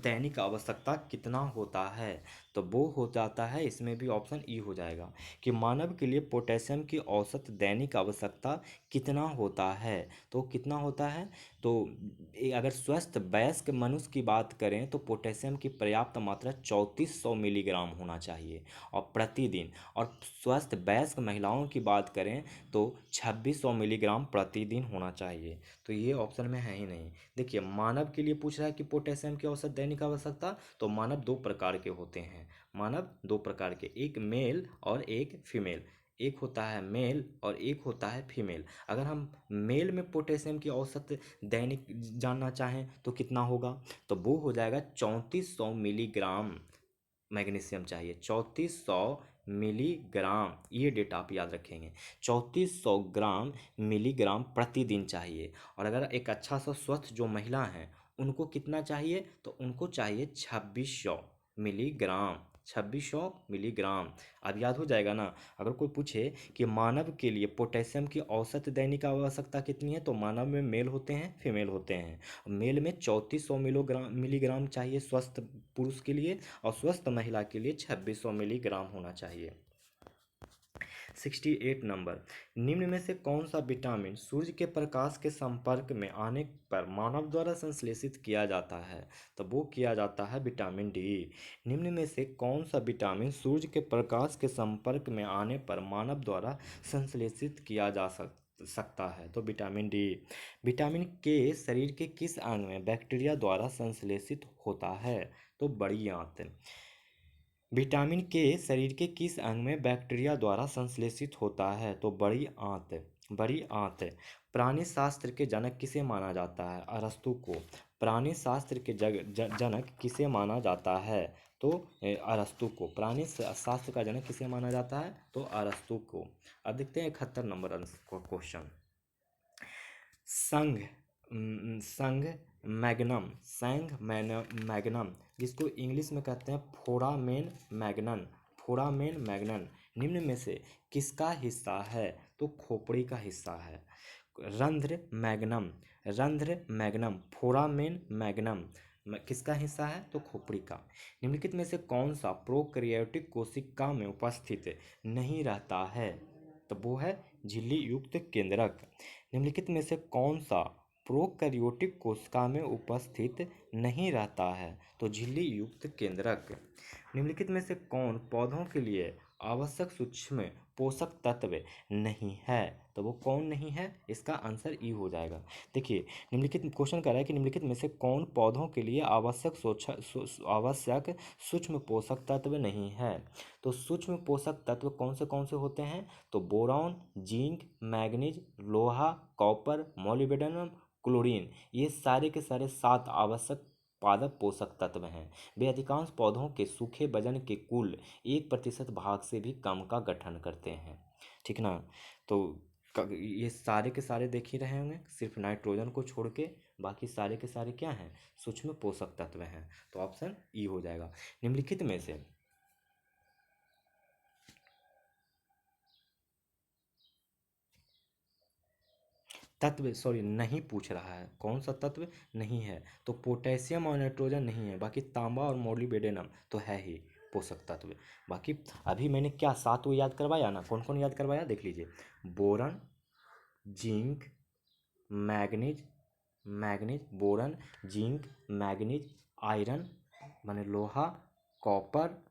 दैनिक आवश्यकता कितना होता है? तो वो हो जाता है, इसमें भी ऑप्शन ई हो जाएगा कि मानव के लिए पोटेशियम की औसत दैनिक आवश्यकता कितना होता है। तो कितना होता है? तो अगर स्वस्थ वयस्क मनुष्य की बात करें तो पोटेशियम की पर्याप्त मात्रा 3400 मिलीग्राम होना चाहिए और प्रतिदिन। और स्वस्थ वयस्क महिलाओं की बात करें तो 2600 मिलीग्राम प्रतिदिन होना चाहिए। तो ये ऑप्शन में है ही नहीं। देखिए, मानव के लिए पूछ रहा है कि पोटेशियम की औसत दैनिक आवश्यकता, तो मानव दो प्रकार के होते हैं। मानव दो प्रकार के, एक मेल और एक फीमेल। एक होता है मेल और एक होता है फीमेल। अगर हम मेल में पोटेशियम की औसत दैनिक जानना चाहें तो कितना होगा? तो वो हो जाएगा 3400 मिलीग्राम मैग्नीशियम चाहिए। 3400 मिलीग्राम, ये डेटा आप याद रखेंगे। 3400 ग्राम मिलीग्राम प्रतिदिन चाहिए। और अगर एक अच्छा सा स्वस्थ जो महिला हैं उनको कितना चाहिए, तो उनको चाहिए 2600 मिलीग्राम, 2600 मिलीग्राम। अब याद हो जाएगा ना। अगर कोई पूछे कि मानव के लिए पोटेशियम की औसत दैनिक आवश्यकता कितनी है, तो मानव में मेल होते हैं, फीमेल होते हैं। मेल में 3400 मिलीग्राम चाहिए स्वस्थ पुरुष के लिए, और स्वस्थ महिला के लिए 2600 मिलीग्राम होना चाहिए। 68 नंबर, निम्न में से कौन सा विटामिन सूर्य के प्रकाश के संपर्क में आने पर मानव द्वारा संश्लेषित किया जाता है, तो वो किया जाता है विटामिन डी। निम्न में से कौन सा विटामिन सूर्य के प्रकाश के संपर्क में आने पर मानव द्वारा संश्लेषित किया जा सकता है, तो विटामिन डी। विटामिन के शरीर के किस अंग में बैक्टीरिया द्वारा संश्लेषित होता है, तो बड़ी आंत। विटामिन के शरीर के किस अंग में बैक्टीरिया द्वारा संश्लेषित होता है, तो बड़ी आंत। बड़ी आंत। प्राणी शास्त्र के जनक किसे माना जाता है, अरस्तु को। प्राणी शास्त्र के जनक किसे माना जाता है, तो अरस्तु को। प्राणी शास्त्र का जनक किसे माना जाता है, तो अरस्तु को। अब देखते हैं 71 नंबर क्वेश्चन। संघ संघ मैग्नम, मैग्नम, जिसको इंग्लिश में कहते हैं फोरामेन मैग्नन, फोरामेन मैग्नन, निम्न में से किसका हिस्सा है, तो खोपड़ी का हिस्सा है। रंध्र मैग्नम, रंध्र मैग्नम, फोरामेन मैग्नम किसका हिस्सा है, तो खोपड़ी का। निम्नलिखित में से कौन सा प्रोकैरियोटिक कोशिका में उपस्थित नहीं रहता है, तो वो है झिल्ली युक्त केंद्रक। निम्नलिखित में से कौन सा प्रोकैरियोटिक कोशिका में उपस्थित नहीं रहता है, तो झिल्ली युक्त केंद्रक। निम्नलिखित में से कौन पौधों के लिए आवश्यक सूक्ष्म पोषक तत्व नहीं है, तो वो कौन नहीं है, इसका आंसर ई हो जाएगा। देखिए निम्नलिखित क्वेश्चन कर रहा है कि निम्नलिखित में से कौन पौधों के लिए आवश्यक सूक्ष्म पोषक तत्व नहीं है, तो सूक्ष्म पोषक तत्व कौन से होते हैं, तो बोरॉन, जिंक, मैग्नीज, लोहा, कॉपर, मॉलिब्डेनम, क्लोरीन, ये सारे के सारे 7 आवश्यक पादप पोषक तत्व हैं। वे अधिकांश पौधों के सूखे वजन के कुल 1% भाग से भी कम का गठन करते हैं, ठीक ना। तो ये सारे के सारे देख ही रहे होंगे, सिर्फ नाइट्रोजन को छोड़ के बाकी सारे के सारे क्या हैं, सूक्ष्म पोषक तत्व हैं। तो ऑप्शन ई हो जाएगा। निम्नलिखित में से तत्व नहीं पूछ रहा है, कौन सा तत्व नहीं है, तो पोटेशियम और नाइट्रोजन नहीं है, बाकी तांबा और मोलिब्डेनम तो है ही पोषक तत्व। बाकी अभी मैंने क्या 7 याद करवाया ना, कौन कौन याद करवाया देख लीजिए। Boron, zinc, manganese, boron, zinc, manganese, iron माने लोहा, कॉपर,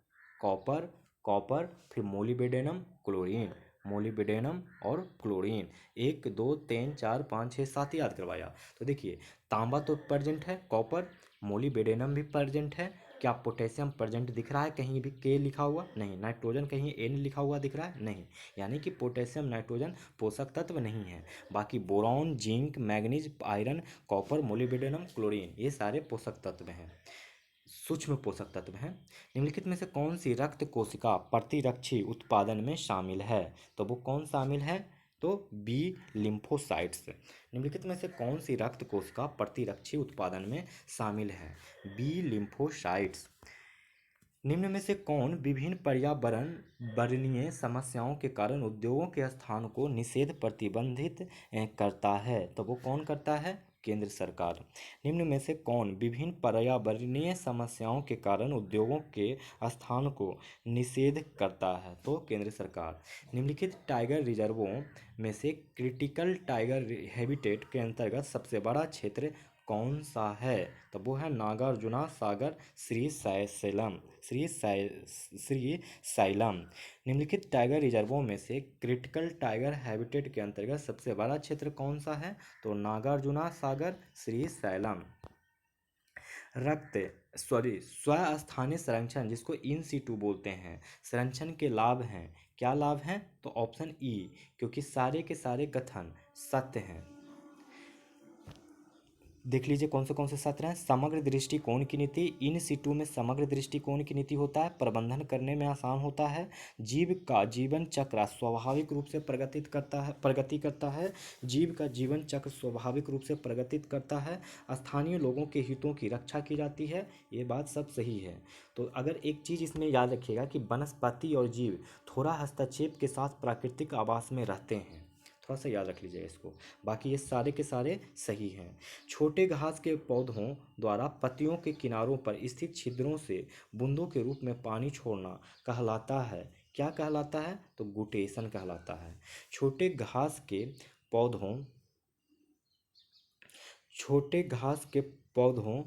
कॉपर कॉपर फिर मोलिब्डेनम, क्लोरीन, मोलिब्डेनम और क्लोरीन। 1 2 3 4 5 6 7 याद करवाया। तो देखिए तांबा तो प्रेजेंट है, कॉपर, मोलिब्डेनम भी प्रेजेंट है। क्या पोटेशियम प्रेजेंट दिख रहा है कहीं भी के लिखा हुआ, नहीं। नाइट्रोजन कहीं एन लिखा हुआ दिख रहा है, नहीं। यानी कि पोटेशियम नाइट्रोजन पोषक तत्व नहीं है। बाकी boron, zinc, manganese, iron, copper, molybdenum, chlorine ये सारे पोषक तत्व हैं, सूक्ष्म पोषक तत्व हैं। निम्नलिखित में से कौन सी रक्त कोशिका प्रतिरक्षी उत्पादन में शामिल है, तो वो कौन शामिल है, तो बी लिम्फोसाइट्स। निम्नलिखित में से कौन सी रक्त कोशिका प्रतिरक्षी उत्पादन में शामिल है, बी लिम्फोसाइट्स। निम्न में से कौन विभिन्न पर्यावरण वर्णीय समस्याओं के कारण उद्योगों के स्थान को निषेध प्रतिबंधित करता है, तो वो कौन करता है, केंद्र सरकार। निम्न में से कौन विभिन्न पर्यावरणीय समस्याओं के कारण उद्योगों के स्थान को निषेध करता है, तो केंद्र सरकार। निम्नलिखित टाइगर रिजर्वों में से क्रिटिकल टाइगर हैबिटेट के अंतर्गत सबसे बड़ा क्षेत्र कौन सा है, तो वो है नागार्जुना सागर श्रीशैलम, श्रीशैलम। निम्नलिखित टाइगर रिजर्वों में से क्रिटिकल टाइगर हैबिटेट के अंतर्गत सबसे बड़ा क्षेत्र कौन सा है, तो नागार्जुना सागर श्रीशैलम। स्वस्थानीय संरक्षण जिसको इन सीटू बोलते हैं, संरक्षण के लाभ हैं, क्या लाभ हैं, तो ऑप्शन ई, क्योंकि सारे के सारे कथन सत्य हैं। देख लीजिए कौन से सत्र हैं। समग्र दृष्टिकोण की नीति, इन सिटू में समग्र दृष्टिकोण की नीति होता है, प्रबंधन करने में आसान होता है, जीव का जीवन चक्र स्वाभाविक रूप से प्रगति करता है, जीव का जीवन चक्र स्वाभाविक रूप से प्रगतित करता है, स्थानीय लोगों के हितों की रक्षा की जाती है। ये बात सब सही है। तो अगर एक चीज़ इसमें याद रखिएगा कि वनस्पति और जीव थोड़ा हस्तक्षेप के साथ प्राकृतिक आवास में रहते हैं, थोड़ा सा याद रख लीजिएगा इसको। बाकी ये सारे के सारे सही हैं। छोटे घास के पौधों द्वारा पत्तियों के किनारों पर स्थित छिद्रों से बूंदों के रूप में पानी छोड़ना कहलाता है, क्या कहलाता है? तो गुटेशन कहलाता है। छोटे घास के पौधों छोटे घास के पौधों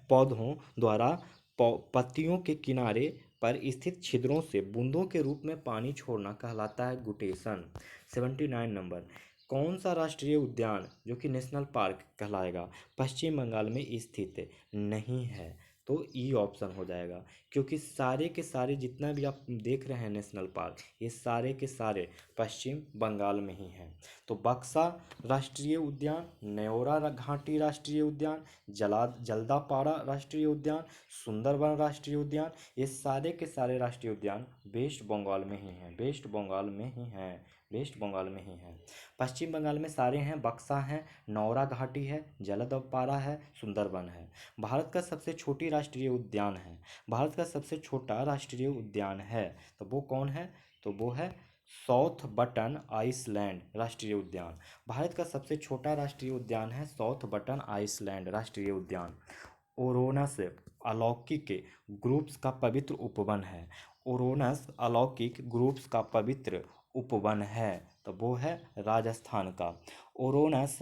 पौधों द्वारा पत्तियों के किनारे पर स्थित छिद्रों से बूंदों के रूप में पानी छोड़ना कहलाता है गुटेशन। 79 नंबर, कौन सा राष्ट्रीय उद्यान जो कि नेशनल पार्क कहलाएगा पश्चिम बंगाल में स्थित नहीं है? तो ई ऑप्शन हो जाएगा, क्योंकि सारे के सारे जितना भी आप देख रहे हैं नेशनल पार्क, ये सारे के सारे पश्चिम बंगाल में ही हैं। तो बक्सा राष्ट्रीय उद्यान, न्योरा घाटी राष्ट्रीय उद्यान, जल्दापाड़ा राष्ट्रीय उद्यान, सुंदरबन राष्ट्रीय उद्यान, ये सारे के सारे राष्ट्रीय उद्यान वेस्ट बंगाल में ही हैं, वेस्ट बंगाल में ही हैं, वेस्ट बंगाल में ही हैं। पश्चिम बंगाल में सारे हैं, बक्सा हैं, नौरा घाटी है, जलदापाड़ा है, सुंदरबन है। भारत का सबसे छोटी राष्ट्रीय उद्यान है, भारत का सबसे छोटा राष्ट्रीय उद्यान है, तो वो कौन है? तो वो है साउथ बटन आइसलैंड राष्ट्रीय उद्यान। भारत का सबसे छोटा राष्ट्रीय उद्यान है साउथ बटन आइसलैंड राष्ट्रीय उद्यान। ओरोनस अलौकिक ग्रुप्स का पवित्र उपवन है, ओरोनस अलौकिक ग्रुप्स का पवित्र उपवन है, तो वो है राजस्थान का। ओरोनस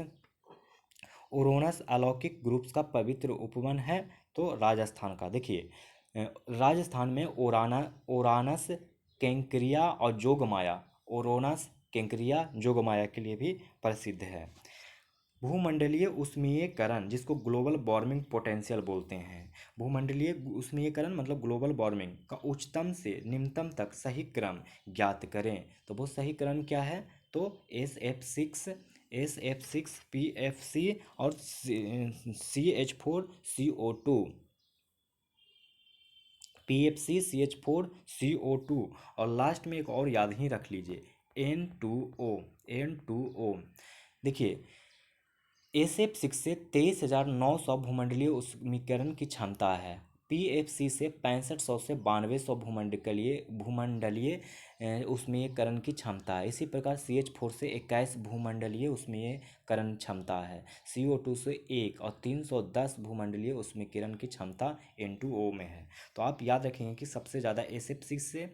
ओरोनस अलौकिक ग्रुप्स का पवित्र उपवन है, तो राजस्थान का। देखिए राजस्थान में ओरानस केंकरिया और जोगमाया, ओरोनस केंकरिया जोगमाया के लिए भी प्रसिद्ध है। भूमंडलीय उष्मीयकरण जिसको ग्लोबल वार्मिंग पोटेंशियल बोलते हैं, भूमंडलीय उष्मीयकरण मतलब ग्लोबल वार्मिंग का उच्चतम से निम्नतम तक सही क्रम ज्ञात करें, तो वो सही क्रम क्या है? तो SF6 PFC और CH4CO2, PFC CH4CO2, और लास्ट में एक और याद ही रख लीजिए N2O। देखिए SF6 से 23,900 भूमंडलीय उष्मीकरण की क्षमता है, PFC से 6500 से 9200 भूमंडलीय उष्मीकरण की क्षमता है। इसी प्रकार CH4 से 21 भूमंडलीय उष्मीकरण क्षमता है, CO2 से 1 और 310 भूमंडलीय उष्मीकरण की क्षमता N2O में है। तो आप याद रखेंगे कि सबसे ज़्यादा SF6 से,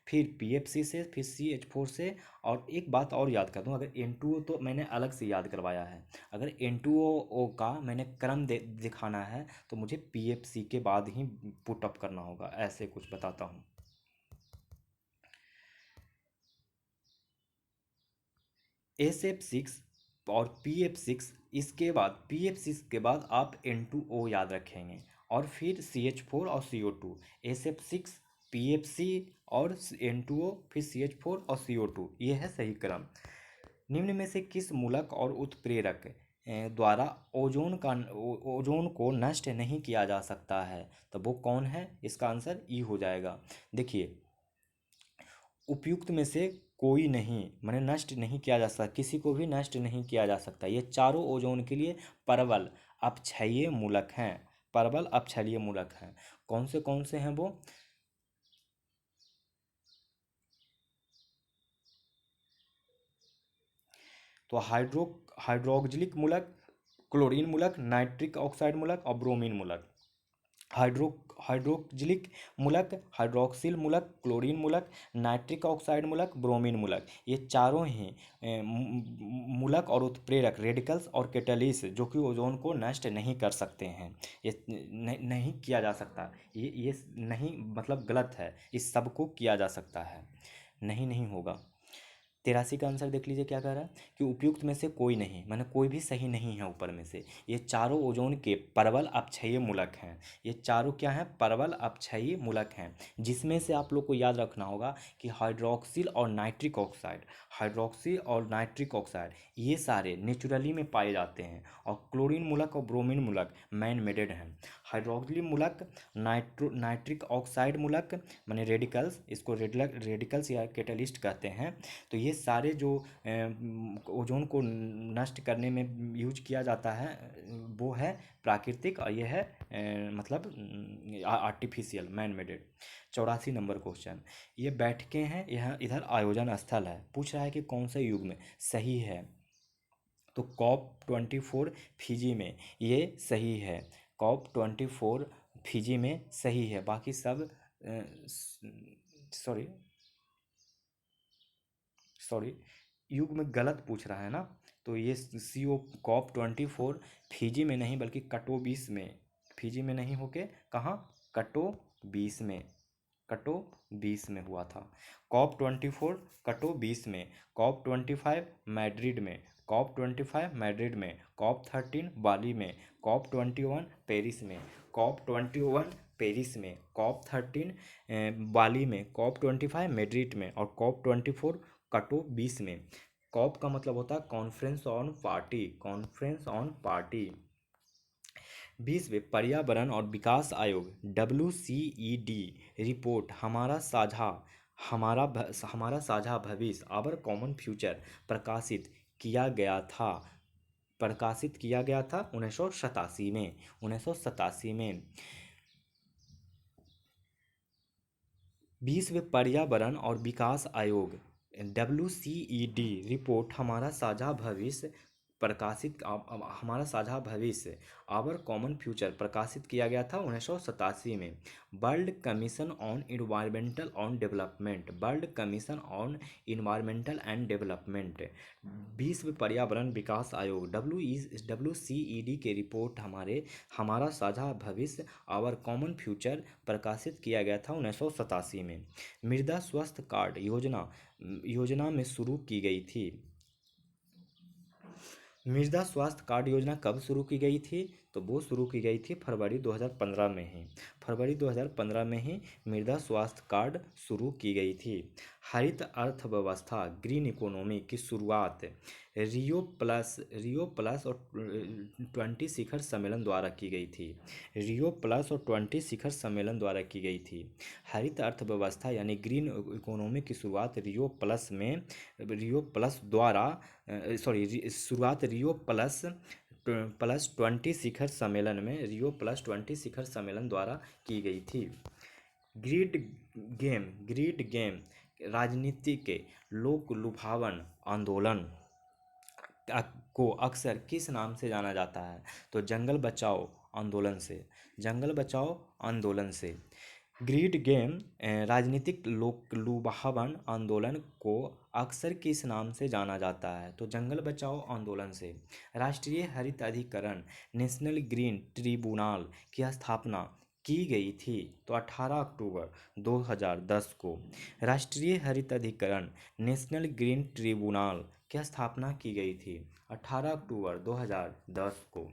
फिर PFC से, फिर CH4 से। और एक बात और याद कर दूं, अगर N2O तो मैंने अलग से याद करवाया है, अगर N2O का मैंने क्रम दिखाना है तो मुझे PFC के बाद ही पुट अप करना होगा, ऐसे कुछ बताता हूँ। SF6 और PF6, इसके बाद PF6 के बाद आप N2O याद रखेंगे, और फिर CH4 और CO2, SF6 PFC और N2O, फिर CH4 और CO2, ये है सही क्रम। निम्न में से किस मूलक और उत्प्रेरक द्वारा ओजोन को नष्ट नहीं किया जा सकता है? तो वो कौन है? इसका आंसर ई हो जाएगा। देखिए उपयुक्त में से कोई नहीं, माने नष्ट नहीं किया जा सकता, किसी को भी नष्ट नहीं किया जा सकता। ये चारों ओजोन के लिए प्रबल अपक्षयीय मूलक हैं, प्रबल अपक्षयीय मूलक हैं। कौन से हैं वो? तो हाइड्रोक्सिलिक मूलक, क्लोरीन मूलक, नाइट्रिक ऑक्साइड मूलक और ब्रोमीन मूलक। हाइड्रोक्सिलिक मूलक, हाइड्रोक्सिल मूलक, क्लोरीन मूलक, नाइट्रिक ऑक्साइड मूलक, ब्रोमीन मूलक, ये चारों ही मूलक और उत्प्रेरक रेडिकल्स और कैटलिस्ट जो कि ओजोन को नष्ट नहीं कर सकते हैं। ये नहीं किया जा सकता, ये नहीं मतलब गलत है, इस सब को किया जा सकता है, नहीं होगा। 83 का आंसर देख लीजिए क्या कह रहा है कि उपयुक्त में से कोई नहीं, माने कोई भी सही नहीं है ऊपर में से। ये चारों ओजोन के प्रबल अपक्षयी मूलक हैं। ये चारों क्या हैं? प्रबल अपक्षयी मूलक हैं, जिसमें से आप लोग को याद रखना होगा कि हाइड्रोक्सिल और नाइट्रिक ऑक्साइड, हाइड्रोक्सी और नाइट्रिक ऑक्साइड ये सारे नेचुरली में पाए जाते हैं, और क्लोरीन मूलक और ब्रोमीन मूलक मैन मेडेड हैं। हाइड्रोक्सिल मूलक, नाइट्रिक ऑक्साइड मूलक माने रेडिकल्स, इसको रेडिकल्स या कैटलिस्ट कहते हैं। तो ये सारे जो ओजोन को नष्ट करने में यूज किया जाता है वो है प्राकृतिक, और ये है मतलब आर्टिफिशियल मैन मेडेड। 84 नंबर क्वेश्चन, ये बैठकें हैं, यह इधर आयोजन स्थल है, पूछ रहा है कि कौन से युग में सही है। तो COP24 फिजी में ये सही है, COP24 फिजी में सही है, बाकी सब सॉरी सॉरी युग में गलत पूछ रहा है ना। तो ये CO COP24 फिजी में नहीं बल्कि कटोबीस में, फिजी में नहीं होके कहाँ? कटोबीस में, कटोबीस में हुआ था। COP24 कटोबीस में, COP25 मैड्रिड में, COP25 मैड्रिड में, COP13 बाली में, COP21 पेरिस में, COP21 पेरिस में, COP13 बाली में, COP25 मैड्रिड में, और COP24 कटोबीस में। कॉप का मतलब होता है conference on party, conference on party. 20वें पर्यावरण और विकास आयोग WCED रिपोर्ट हमारा साझा भविष्य आवर कॉमन फ्यूचर प्रकाशित किया गया था 1987 में, 1987 में। 20वें पर्यावरण और विकास आयोग WCED रिपोर्ट हमारा साझा भविष्य आवर कॉमन फ्यूचर प्रकाशित किया गया था 1987 में। World commission on environmental on development, world commission on environmental and development, विश्व पर्यावरण विकास आयोग WCED के रिपोर्ट हमारा साझा भविष्य आवर कॉमन फ्यूचर प्रकाशित किया गया था 1987 में। मृदा स्वास्थ्य कार्ड योजना में शुरू की गई थी। मृदा स्वास्थ्य कार्ड योजना कब शुरू की गई थी? तो वो शुरू की गई थी फरवरी 2015 में ही, फरवरी 2015 में ही मृदा स्वास्थ्य कार्ड शुरू की गई थी। हरित अर्थव्यवस्था ग्रीन इकोनॉमी की शुरुआत रियो प्लस और 20 शिखर सम्मेलन द्वारा की गई थी, रियो प्लस और 20 शिखर सम्मेलन द्वारा की गई थी। हरित अर्थव्यवस्था यानी ग्रीन इकोनॉमी की शुरुआत रियो प्लस द्वारा शुरुआत रियो प्लस 20 शिखर सम्मेलन द्वारा की गई थी। ग्रीड गेम राजनीति के लोक लुभावन आंदोलन को अक्सर किस नाम से जाना जाता है? तो जंगल बचाओ आंदोलन से। ग्रीड गेम राजनीतिक लोक लुभावन आंदोलन को अक्सर किस नाम से जाना जाता है? तो जंगल बचाओ आंदोलन से। राष्ट्रीय हरित अधिकरण नेशनल ग्रीन ट्रिब्यूनल की स्थापना की गई थी तो 18 अक्टूबर 2010 को। राष्ट्रीय हरित अधिकरण नेशनल ग्रीन ट्रिब्यूनल की स्थापना की गई थी 18 अक्टूबर 2010 को।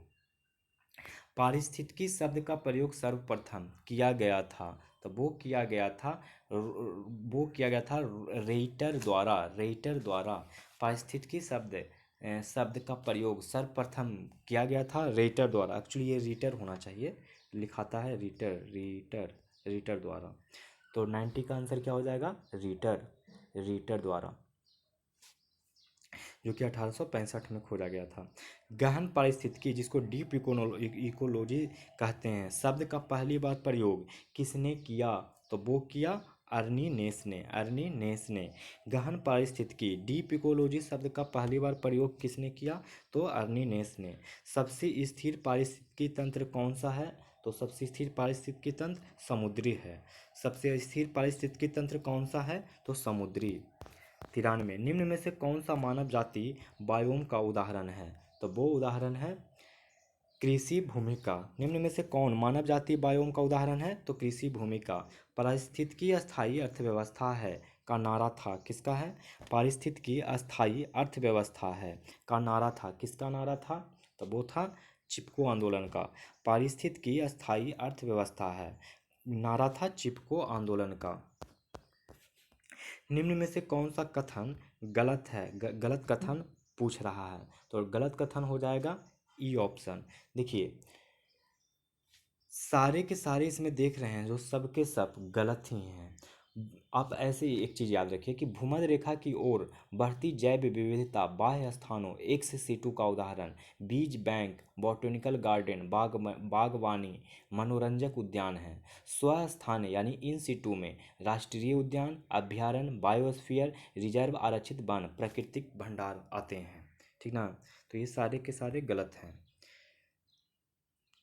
पारिस्थितिकी शब्द का प्रयोग सर्वप्रथम किया गया था तो वो किया गया था रेइटर द्वारा। पारिस्थितिकी शब्द का प्रयोग सर्वप्रथम किया गया था रेइटर द्वारा। एक्चुअली ये रीटर होना चाहिए, लिखाता है रीटर द्वारा। तो 90 का आंसर क्या हो जाएगा? रीटर द्वारा, जो कि 1865 में खोजा गया था। गहन पारिस्थितिकी जिसको डीप इकोलॉजी कहते हैं, शब्द का पहली बार प्रयोग किसने किया? तो वो किया अर्नी नेस ने। गहन पारिस्थितिकी डीप इकोलॉजी शब्द का पहली बार प्रयोग किसने किया? तो अर्नी नेस ने। सबसे स्थिर पारिस्थितिकी तंत्र कौन सा है? तो सबसे स्थिर पारिस्थितिकी तंत्र समुद्री है। सबसे स्थिर पारिस्थितिकी तंत्र कौन सा है? तो समुद्री। 93 निम्न में से कौन सा मानव जाति बायोम का उदाहरण है? तो वो उदाहरण है कृषि भूमिका। निम्न में से कौन मानव जाति बायोम का उदाहरण है? तो कृषि भूमिका। पारिस्थितिकी स्थायी अर्थव्यवस्था है का नारा था, किसका है? पारिस्थितिकी अस्थायी अर्थव्यवस्था है का नारा था, किसका नारा था? तो वो था चिपको आंदोलन का। पारिस्थितिकी अस्थायी अर्थव्यवस्था है, नारा था चिपको आंदोलन का। निम्न में से कौन सा कथन गलत है? गलत कथन पूछ रहा है, तो गलत कथन हो जाएगा ई ऑप्शन। देखिए सारे के सारे इसमें देख रहे हैं जो सब के सब गलत ही हैं। आप ऐसे ही एक चीज़ याद रखिए कि भूमध्य रेखा की ओर बढ़ती जैव विविधता बाह्य स्थानों एक्स सिटू का उदाहरण बीज बैंक, बॉटनिकल गार्डन, बागवानी, मनोरंजक उद्यान है। स्वस्थानीय यानी इन सिटू में राष्ट्रीय उद्यान, अभ्यारण्य, बायोस्फीयर रिजर्व, आरक्षित वन, प्राकृतिक भंडार आते हैं। ठीक ना? तो ये सारे के सारे गलत हैं।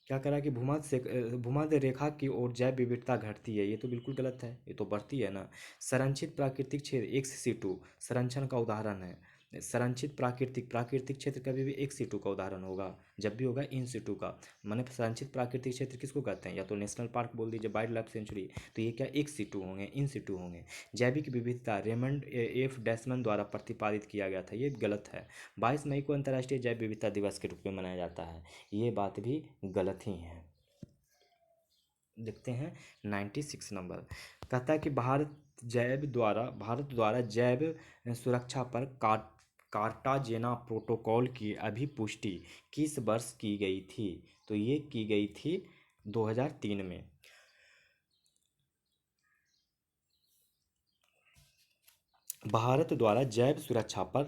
क्या करा कि भूमध्य रेखा की ओर जैव विविधता घटती है, ये तो बिल्कुल गलत है, ये तो बढ़ती है ना। संरक्षित प्राकृतिक क्षेत्र एक्स सीटू संरक्षण का उदाहरण है। संरक्षित प्राकृतिक प्राकृतिक क्षेत्र कभी भी एक्स सीटू का उदाहरण होगा, जब भी होगा इन सीटू का। माने संरक्षित प्राकृतिक क्षेत्र किसको कहते हैं? या तो नेशनल पार्क बोल दीजिए, वाइल्ड लाइफ सेंचुरी, तो ये क्या एक्स सीटू होंगे, इन सीटू होंगे। जैविक विविधता रेमंड एफ डैसमन द्वारा प्रतिपादित किया गया था, ये गलत है। 22 मई को अंतर्राष्ट्रीय जैव विविधता दिवस के रूप में मनाया जाता है, ये बात भी गलत ही है। देखते हैं 96 नंबर। कहता है कि भारत द्वारा जैव सुरक्षा पर कार्टाजेना प्रोटोकॉल की अभिपुष्टि किस वर्ष की गई थी? तो ये की गई थी 2003 में। भारत द्वारा जैव सुरक्षा पर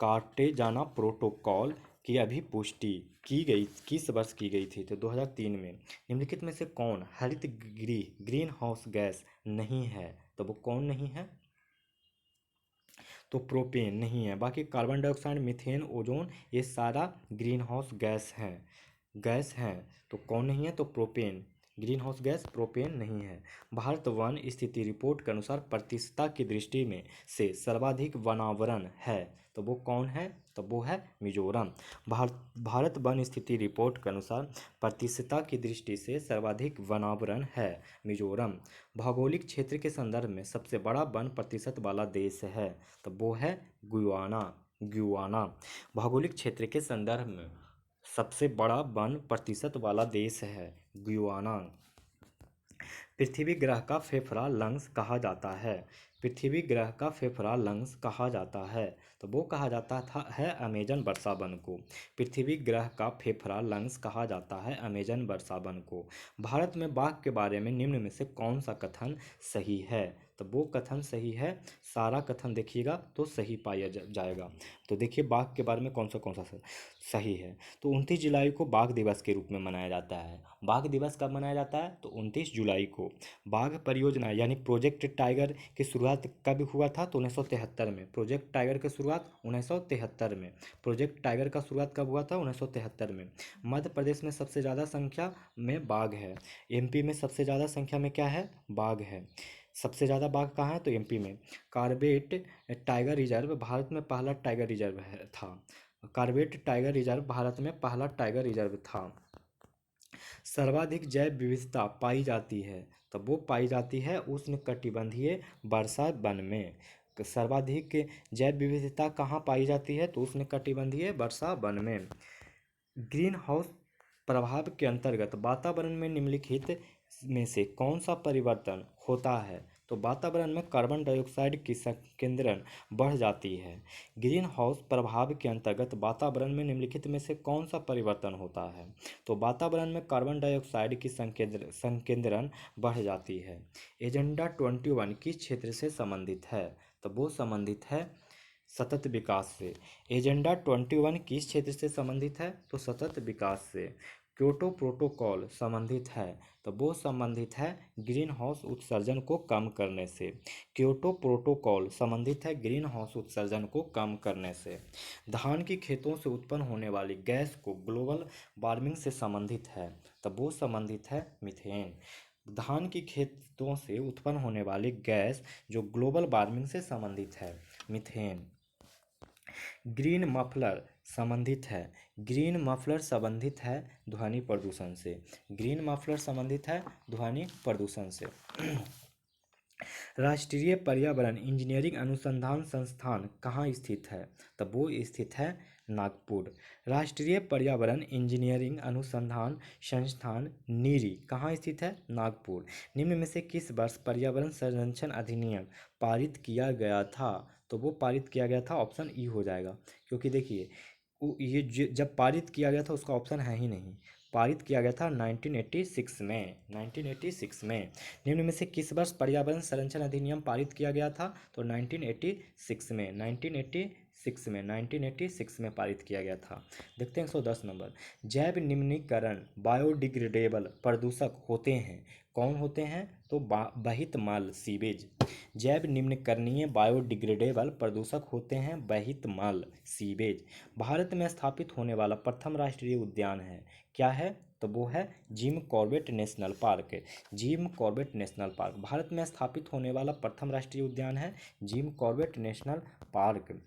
कार्टेजाना प्रोटोकॉल की अभिपुष्टि की गई किस वर्ष की गई थी? तो 2003 में। निम्नलिखित में से कौन हरित गृह ग्रीन हाउस गैस नहीं है? तो वो कौन नहीं है? तो प्रोपेन नहीं है। बाकी कार्बन डाइऑक्साइड, मीथेन, ओजोन, ये सारा ग्रीन हाउस गैस हैं। तो कौन नहीं है? तो propane. Green house gas propane नहीं है। भारत वन स्थिति रिपोर्ट के अनुसार प्रतिशतता की दृष्टि में से सर्वाधिक वनावरण है, तो वो कौन है? तो वो है मिजोरम। भारत वन स्थिति रिपोर्ट के अनुसार प्रतिशतता की दृष्टि से सर्वाधिक वनावरण है मिजोरम। भौगोलिक क्षेत्र के संदर्भ में सबसे बड़ा वन प्रतिशत वाला देश है, तो वो है गुयाना। भौगोलिक क्षेत्र के संदर्भ में सबसे बड़ा वन प्रतिशत वाला देश है गुयाना। पृथ्वी ग्रह का फेफड़ा लंग्स कहा जाता है। पृथ्वी ग्रह का फेफड़ा लंग्स कहा जाता है, तो वो कहा जाता था है अमेजन वर्षा वन को। पृथ्वी ग्रह का फेफड़ा लंग्स कहा जाता है अमेजन वर्षा वन को। भारत में बाघ के बारे में निम्न में से कौन सा कथन सही है? तो वो कथन सही है, सारा कथन देखिएगा तो सही पाया जाएगा। तो देखिए बाघ के बारे में कौन सा सही है। तो 29 जुलाई को बाघ दिवस के रूप में मनाया जाता है। बाघ दिवस कब मनाया जाता है? तो 29 जुलाई को। बाघ परियोजना यानी प्रोजेक्ट टाइगर की शुरुआत कब हुआ था? तो 1973 में। प्रोजेक्ट टाइगर की शुरुआत 1973 में। प्रोजेक्ट टाइगर का शुरुआत कब हुआ था? 1973 में। मध्य प्रदेश में सबसे ज़्यादा संख्या में बाघ है। एमपी में सबसे ज़्यादा संख्या में क्या है? बाघ है। सबसे ज़्यादा बाघ कहाँ है? तो एमपी में। कार्बेट टाइगर रिजर्व भारत में पहला टाइगर रिजर्व था। कार्बेट टाइगर रिजर्व भारत में पहला टाइगर रिजर्व था। सर्वाधिक जैव विविधता पाई जाती है, तो वो पाई जाती है उष्णकटिबंधीय वर्षा वन में। सर्वाधिक जैव विविधता कहाँ पाई जाती है? तो उष्णकटिबंधीय वर्षा वन में। ग्रीन हाउस प्रभाव के अंतर्गत वातावरण में निम्नलिखित में से कौन सा परिवर्तन होता है? तो वातावरण में कार्बन डाइऑक्साइड की संकेंद्रण बढ़ जाती है। ग्रीन हाउस प्रभाव के अंतर्गत वातावरण में निम्नलिखित में से कौन सा परिवर्तन होता है? तो वातावरण में कार्बन डाइऑक्साइड की संकेंद्रण बढ़ जाती है। एजेंडा 21 किस क्षेत्र से संबंधित है? तो वो संबंधित है सतत विकास से। एजेंडा 21 किस क्षेत्र से संबंधित है? तो सतत विकास से। क्योटो प्रोटोकॉल संबंधित है, तो वो संबंधित है ग्रीन हाउस उत्सर्जन को कम करने से। क्योटो प्रोटोकॉल संबंधित है ग्रीन हाउस उत्सर्जन को कम करने से। धान की खेतों से उत्पन्न होने वाली गैस को ग्लोबल वार्मिंग से संबंधित है, तो वो संबंधित है मीथेन। धान की खेतों से उत्पन्न होने वाली गैस जो ग्लोबल वार्मिंग से संबंधित है, मीथेन। ग्रीन मफलर संबंधित है ग्रीन मफलर संबंधित है ध्वनि प्रदूषण से। ग्रीन मफलर संबंधित है ध्वनि प्रदूषण से। राष्ट्रीय पर्यावरण इंजीनियरिंग अनुसंधान संस्थान कहाँ स्थित है? तब वो स्थित है नागपुर। राष्ट्रीय पर्यावरण इंजीनियरिंग अनुसंधान संस्थान नीरी कहाँ स्थित है? नागपुर। निम्न में से किस वर्ष पर्यावरण संरक्षण अधिनियम पारित किया गया था? तो वो पारित किया गया था, ऑप्शन ई हो जाएगा, क्योंकि देखिए ये जब पारित किया गया था उसका ऑप्शन है ही नहीं। पारित किया गया था 1986 में, 1986 में। निम्न में से किस वर्ष पर्यावरण संरक्षण अधिनियम पारित किया गया था? तो 1986 में, 1986 में पारित किया गया था। देखते हैं 110 नंबर। जैव निम्नीकरण बायोडिग्रेडेबल प्रदूषक होते हैं, कौन होते हैं? तो बहित मल सीवेज। जैव निम्नीकरणीय बायोडिग्रेडेबल प्रदूषक होते हैं बहित मल सीवेज। भारत में स्थापित होने वाला प्रथम राष्ट्रीय उद्यान है, क्या है? तो वो है Jim Corbett national park. Jim Corbett national park Bharat में स्थापित होने वाला प्रथम राष्ट्रीय उद्यान है जिम कॉर्बेट नेशनल पार्क।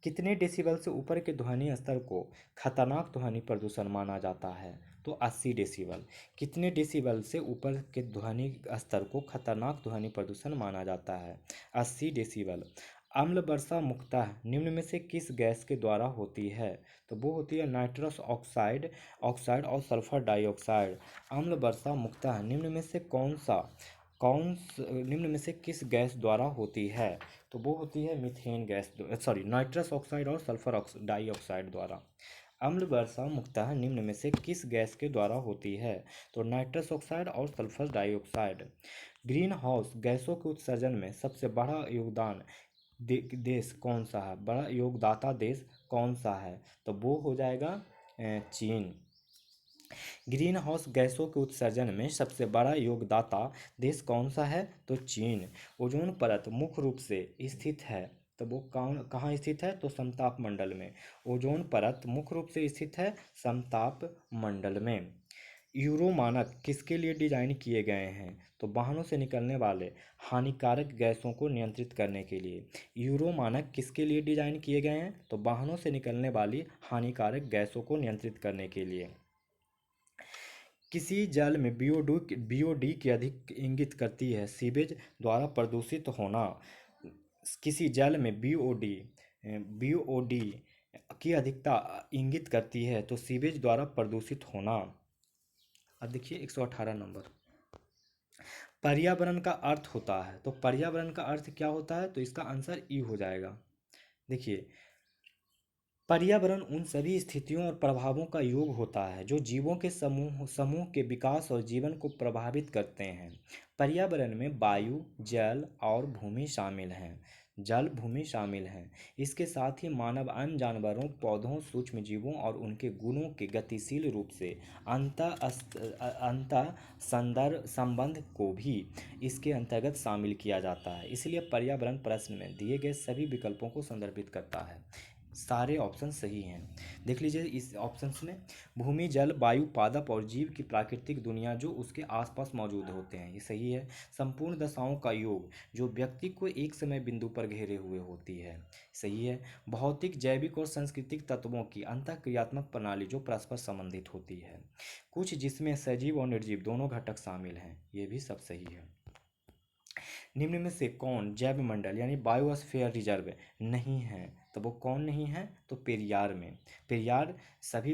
कितने डेसिबल से ऊपर के ध्वनि स्तर को खतरनाक ध्वनि प्रदूषण माना जाता है? तो 80 डेसिबल। कितने डेसिबल से ऊपर के ध्वनि स्तर को खतरनाक ध्वनि प्रदूषण माना जाता है? 80 डेसिबल। अम्ल वर्षा मुख्यतः निम्न में से किस गैस के द्वारा होती है? तो वो होती है नाइट्रस ऑक्साइड ऑक्साइड और सल्फर डाइऑक्साइड। अम्ल वर्षा मुख्यतः निम्न में से निम्न में से किस गैस द्वारा होती है? तो वो होती है methane gas, sorry nitrous oxide और सल्फर डाइऑक्साइड द्वारा। अम्ल वर्षा मुख्यतः निम्न में से किस गैस के द्वारा होती है? तो नाइट्रस ऑक्साइड और सल्फर डाइऑक्साइड। ग्रीन हाउस गैसों के उत्सर्जन में सबसे बड़ा योगदान देश कौन सा है? बड़ा योगदाता देश कौन सा है? तो वो हो जाएगा चीन। ग्रीन हाउस गैसों के उत्सर्जन में सबसे बड़ा योगदाता देश कौन सा है? तो चीन। ओजोन परत मुख्य रूप से स्थित है, तो वो कहाँ स्थित है? तो समताप मंडल में। ओजोन परत मुख्य रूप से स्थित है समताप मंडल में। यूरो मानक किसके लिए डिजाइन किए गए हैं? तो वाहनों से निकलने वाले हानिकारक गैसों को नियंत्रित करने के लिए। यूरो मानक किसके लिए डिजाइन किए गए हैं? तो वाहनों से निकलने वाली हानिकारक गैसों को नियंत्रित करने के लिए। किसी जल में बीओडी की अधिक इंगित करती है सीवेज द्वारा प्रदूषित होना। किसी जल में बीओडी की अधिकता इंगित करती है तो सीवेज द्वारा प्रदूषित होना। अब देखिए 118 नंबर। पर्यावरण का अर्थ होता है, तो पर्यावरण का अर्थ क्या होता है? तो इसका आंसर ई हो जाएगा। देखिए पर्यावरण उन सभी स्थितियों और प्रभावों का योग होता है जो जीवों के समूह समूह के विकास और जीवन को प्रभावित करते हैं। पर्यावरण में वायु, जल और भूमि शामिल हैं। जल भूमि शामिल हैं। इसके साथ ही मानव, अन्य जानवरों, पौधों, सूक्ष्म जीवों और उनके गुणों के गतिशील रूप से अंतः संदर्भ संबंध को भी इसके अंतर्गत शामिल किया जाता है। इसलिए पर्यावरण प्रश्न में दिए गए सभी विकल्पों को संदर्भित करता है। सारे ऑप्शन सही हैं। देख लीजिए इस ऑप्शंस में भूमि, जल, वायु, पादप और जीव की प्राकृतिक दुनिया जो उसके आसपास मौजूद होते हैं, ये सही है। संपूर्ण दशाओं का योग जो व्यक्ति को एक समय बिंदु पर घेरे हुए होती है, सही है। भौतिक, जैविक और सांस्कृतिक तत्वों की अंतःक्रियात्मक प्रणाली जो परस्पर संबंधित होती है। कुछ जिसमें सजीव और निर्जीव दोनों घटक शामिल हैं, ये भी सब सही है। निम्न में से कौन जैव मंडल यानी बायोस्फीयर रिजर्व नहीं है? तो वो कौन नहीं है? तो पेरियार में। पेरियार सभी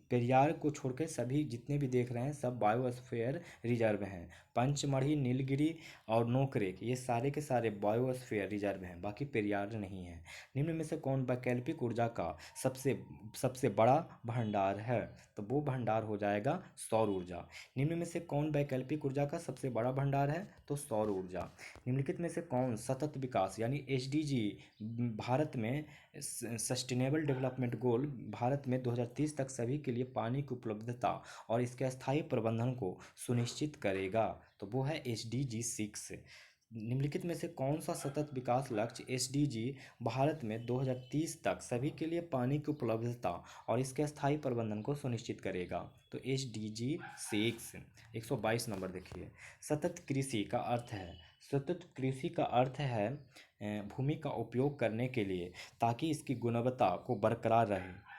पेरियार को छोड़कर सभी जितने भी देख रहे हैं सब बायोस्फीयर रिजर्व हैं। पंचमढ़ी, नीलगिरी और नोकरेक ये सारे के सारे बायोस्फीयर रिजर्व हैं, बाकी पेरियार नहीं है। निम्न में से कौन वैकल्पिक ऊर्जा का सबसे सबसे बड़ा भंडार है? तो वो भंडार हो जाएगा सौर ऊर्जा। निम्न में से कौन वैकल्पिक ऊर्जा का सबसे बड़ा भंडार है? तो सौर ऊर्जा। निम्नलिखित में से कौन सतत विकास यानी एसडीजी भारत में सस्टेनेबल डेवलपमेंट गोल भारत में 2030 तक सभी के लिए पानी की उपलब्धता और इसके स्थायी प्रबंधन को सुनिश्चित करेगा? तो वो है एसडीजी 6। निम्नलिखित में से कौन सा सतत विकास लक्ष्य एसडीजी भारत में 2030 तक सभी के लिए पानी की उपलब्धता और इसके स्थायी प्रबंधन को सुनिश्चित करेगा? तो एसडीजी 6। 122 नंबर देखिए। सतत कृषि का अर्थ है सतत कृषि का अर्थ है भूमि का उपयोग करने के लिए ताकि इसकी गुणवत्ता को बरकरार रहे।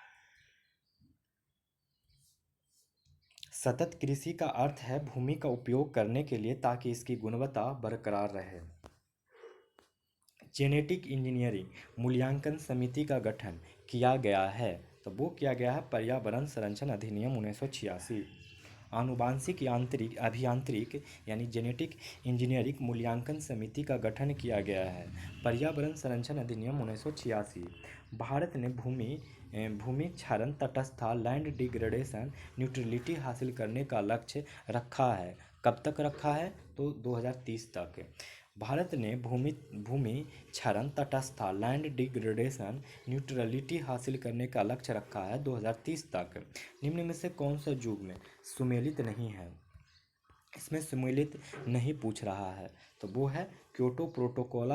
सतत कृषि का अर्थ है भूमि का उपयोग करने के लिए ताकि इसकी गुणवत्ता बरकरार रहे। जेनेटिक इंजीनियरिंग मूल्यांकन समिति का गठन किया गया है? तो वो किया गया है पर्यावरण संरक्षण अधिनियम 1986। आनुवांशिक यांत्रिक अभियांत्रिक यानी जेनेटिक इंजीनियरिंग मूल्यांकन समिति का गठन किया गया है पर्यावरण संरक्षण अधिनियम 1986। भारत ने भूमि क्षरण तटस्थता लैंड डिग्रेडेशन न्यूट्रलिटी हासिल करने का लक्ष्य रखा है। कब तक रखा है? तो 2030 तक। भारत ने भूमि क्षरण तटस्थता लैंड डिग्रेडेशन न्यूट्रलिटी हासिल करने का लक्ष्य रखा है 2030 तक। निम्न में से कौन सा युग में सुमेलित नहीं है? इसमें सम्मिलित नहीं पूछ रहा है, तो वो है क्योटो प्रोटोकॉल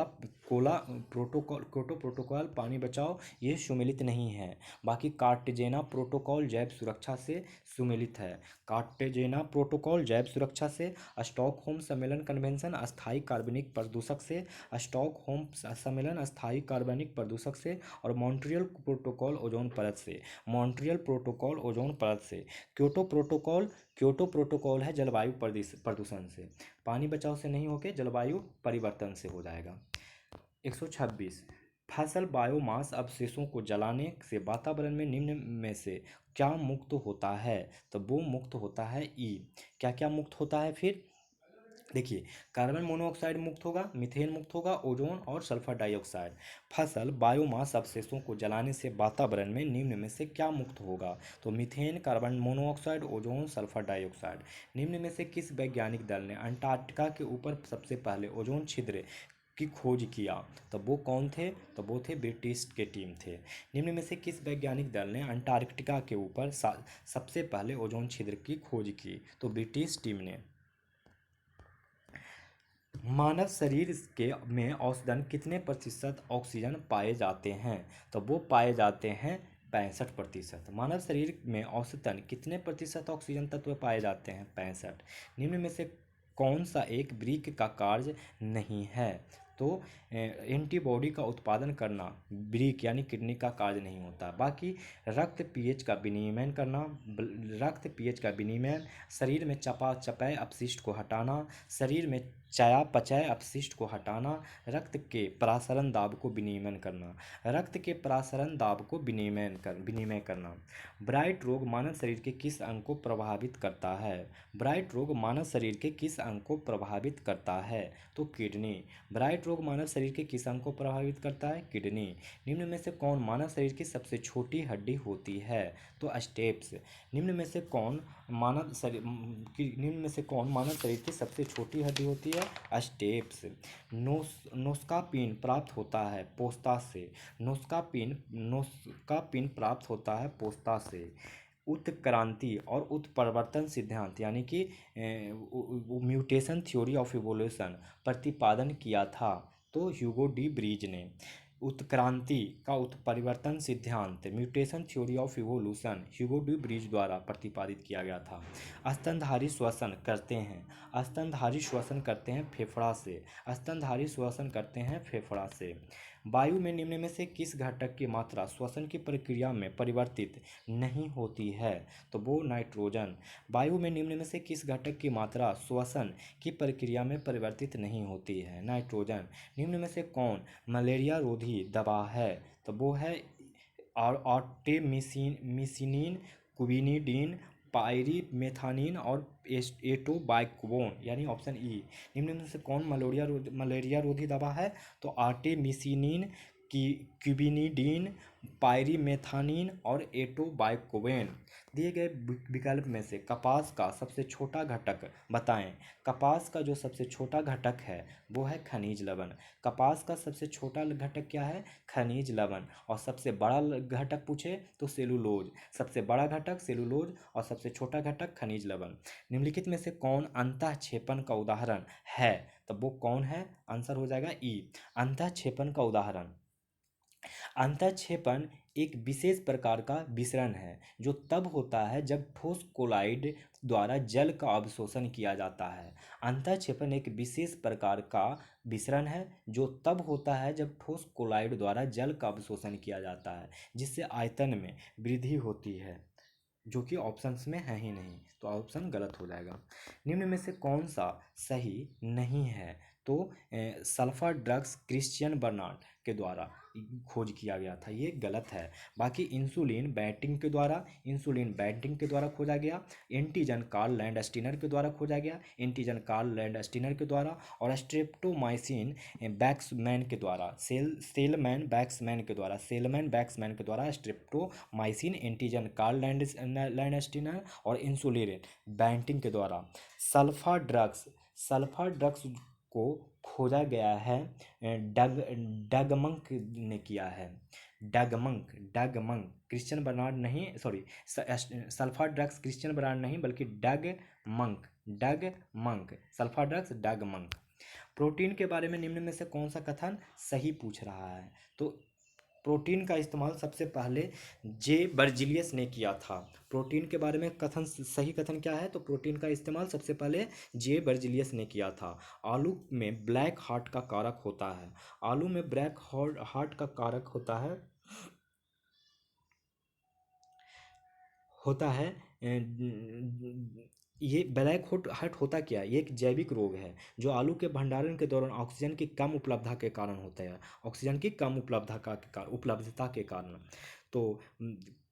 पानी बचाओ, ये सुमेलित नहीं है। बाकी कार्टेजेना प्रोटोकॉल जैव सुरक्षा से सुमेलित है। कार्टेजेना प्रोटोकॉल जैव सुरक्षा से, स्टॉकहोम सम्मेलन कन्वेंशन अस्थायी कार्बनिक प्रदूषक से, स्टॉकहोम सम्मेलन अस्थायी कार्बनिक प्रदूषक से, और मॉन्ट्रियल प्रोटोकॉल ओजोन परत से। मॉन्ट्रियल प्रोटोकॉल ओजोन परत से। क्योटो प्रोटोकॉल है जलवायु प्रदूषण से। पानी बचाव से नहीं होके जलवायु परिवर्तन से हो जाएगा। 126 फसल बायोमास अवशेषों को जलाने से वातावरण में निम्न में से क्या मुक्त होता है? तो वो मुक्त होता है ई। क्या क्या मुक्त होता है फिर? देखिए, कार्बन मोनोऑक्साइड मुक्त होगा, मीथेन मुक्त होगा, ओजोन और सल्फर डाइऑक्साइड। फसल बायोमास अवशेषों को जलाने से वातावरण में निम्न में से क्या मुक्त होगा? तो methane, carbon monoxide, ozone, sulphur dioxide. निम्न में से किस वैज्ञानिक दल ने अंटार्कटिका के ऊपर सबसे पहले ओजोन छिद्र की खोज किया? तो वो कौन थे? तो वो थे ब्रिटिश के टीम थे। निम्न में से किस वैज्ञानिक दल ने अंटार्कटिका के ऊपर सबसे पहले ओजोन छिद्र की खोज की? तो ब्रिटिश टीम ने। मानव शरीर के में औसतन कितने प्रतिशत ऑक्सीजन पाए जाते हैं? तो वो पाए जाते हैं 65%। मानव शरीर में औसतन कितने प्रतिशत ऑक्सीजन तत्व पाए जाते हैं? 65। निम्न में से कौन सा एक वृक्क का कार्य नहीं है? तो एंटीबॉडी का उत्पादन करना वृक्क यानी किडनी का कार्य नहीं होता। बाकी रक्त पीएच का विनियमन करना, रक्त पीएच का विनियमन, शरीर में चयापचय अपशिष्ट को हटाना, शरीर में चयापचय अपशिष्ट को हटाना, रक्त के प्रसारण दाब को विनियमन करना, रक्त के प्रसारण दाब को विनिमय करना। ब्राइट रोग मानव शरीर के किस अंग को प्रभावित करता है? ब्राइट रोग मानव शरीर के किस अंग को प्रभावित करता है? तो किडनी। ब्राइट रोग मानव शरीर के किस अंग को प्रभावित करता है? किडनी। निम्न में से कौन मानव शरीर की सबसे छोटी हड्डी होती है? तो स्टेप्स। निम्न में से कौन मानव शरीर की सबसे छोटी हड्डी होती है? स्टेप्स। नोस्कापिन प्राप्त होता है पोस्ता से। नोस्कापिन प्राप्त होता है पोस्ता से। उत्क्रांति और उत्परिवर्तन सिद्धांत यानी कि म्यूटेशन थ्योरी ऑफ इवोल्यूशन प्रतिपादन किया था तो ह्यूगो डी ब्रीज ने। उत्क्रांति का उत्परिवर्तन सिद्धांत mutation theory of evolution Hugo de Vries द्वारा प्रतिपादित किया गया था। स्तनधारी श्वसन करते हैं फेफड़ा से। स्तनधारी श्वसन करते हैं फेफड़ा से। वायु में निम्न में से किस घटक की मात्रा श्वसन की प्रक्रिया में परिवर्तित नहीं होती है? तो वो नाइट्रोजन। वायु में निम्न में से किस घटक की मात्रा श्वसन की प्रक्रिया में परिवर्तित नहीं होती है? नाइट्रोजन। निम्न में से कौन मलेरिया रोधी दवा है? तो वो है आर्टेमिसिनिन, क्विनिडीन, पायरीमेथानिन और एटोबाइकोन यानी ऑप्शन ई। निम्न में से कौन मलेरिया रोधी दवा है? तो आर्टेमिसिनिन, क्विनिडीन, पायरीमेथानिन और एटोबाइकोन। दिए गए विकल्प में से कपास का सबसे छोटा घटक बताएं। कपास का जो सबसे छोटा घटक है वो है खनिज लवण। कपास का सबसे छोटा घटक क्या है? खनिज लवण। और सबसे बड़ा घटक पूछे तो सेलुलोज। सबसे बड़ा घटक सेलुलोज और सबसे छोटा घटक खनिज लवण। निम्नलिखित में से कौन अंतःक्षेपण का उदाहरण है? तो वो कौन है? आंसर हो जाएगा ई। अंतःक्षेपण का उदाहरण। अंतःक्षेपण एक विशेष प्रकार का विसरण है जो तब होता है जब ठोस कोलाइड द्वारा जल का अवशोषण किया जाता है। अंतःक्षेपण एक विशेष प्रकार का विसरण है जो तब होता है जब ठोस कोलाइड द्वारा जल का अवशोषण किया जाता है जिससे आयतन में वृद्धि होती है, जो कि ऑप्शंस में है ही नहीं, तो ऑप्शन गलत हो जाएगा। निम्न में से कौन सा सही नहीं है? तो सल्फर ड्रग्स क्रिश्चियन बर्नार्ड के द्वारा खोज किया गया था, ये गलत है। बाकी इंसुलिन बैटिंग के द्वारा खोजा गया। एंटीजन कार्ल लैंडस्टीनर के द्वारा खोजा गया, एंटीजन कार्ल लैंडस्टीनर के द्वारा। और स्ट्रेप्टोमाइसिन बैक्समैन के द्वारा, सेलमैन बैक्समैन के द्वारा स्ट्रेप्टोमाइसिन, एंटीजन कार्ल लैंडस्टीनर और इंसुलिन बैंटिंग के द्वारा। सल्फर ड्रग्स को खोजा गया है डगमंक ने किया है। डगमंक क्रिश्चियन बर्नार्ड नहीं, sorry, sulphur drugs Christian Barnard नहीं बल्कि Domagk sulphur drugs Domagk. Protein के बारे में निम्न में से कौन सा कथन सही पूछ रहा है? तो प्रोटीन का इस्तेमाल सबसे पहले जे बर्जिलियस ने किया था। प्रोटीन के बारे में सही कथन क्या है? तो प्रोटीन का इस्तेमाल सबसे पहले जे बर्जिलियस ने किया था। आलू में ब्लैक हार्ट का कारक होता है। आलू में ब्लैक हार्ट का कारक होता है ये ब्लैक हार्ट होता क्या है? ये एक जैविक रोग है जो आलू के भंडारण के दौरान ऑक्सीजन की कम उपलब्धता के कारण होता है। ऑक्सीजन की कम उपलब्धता के कारण। तो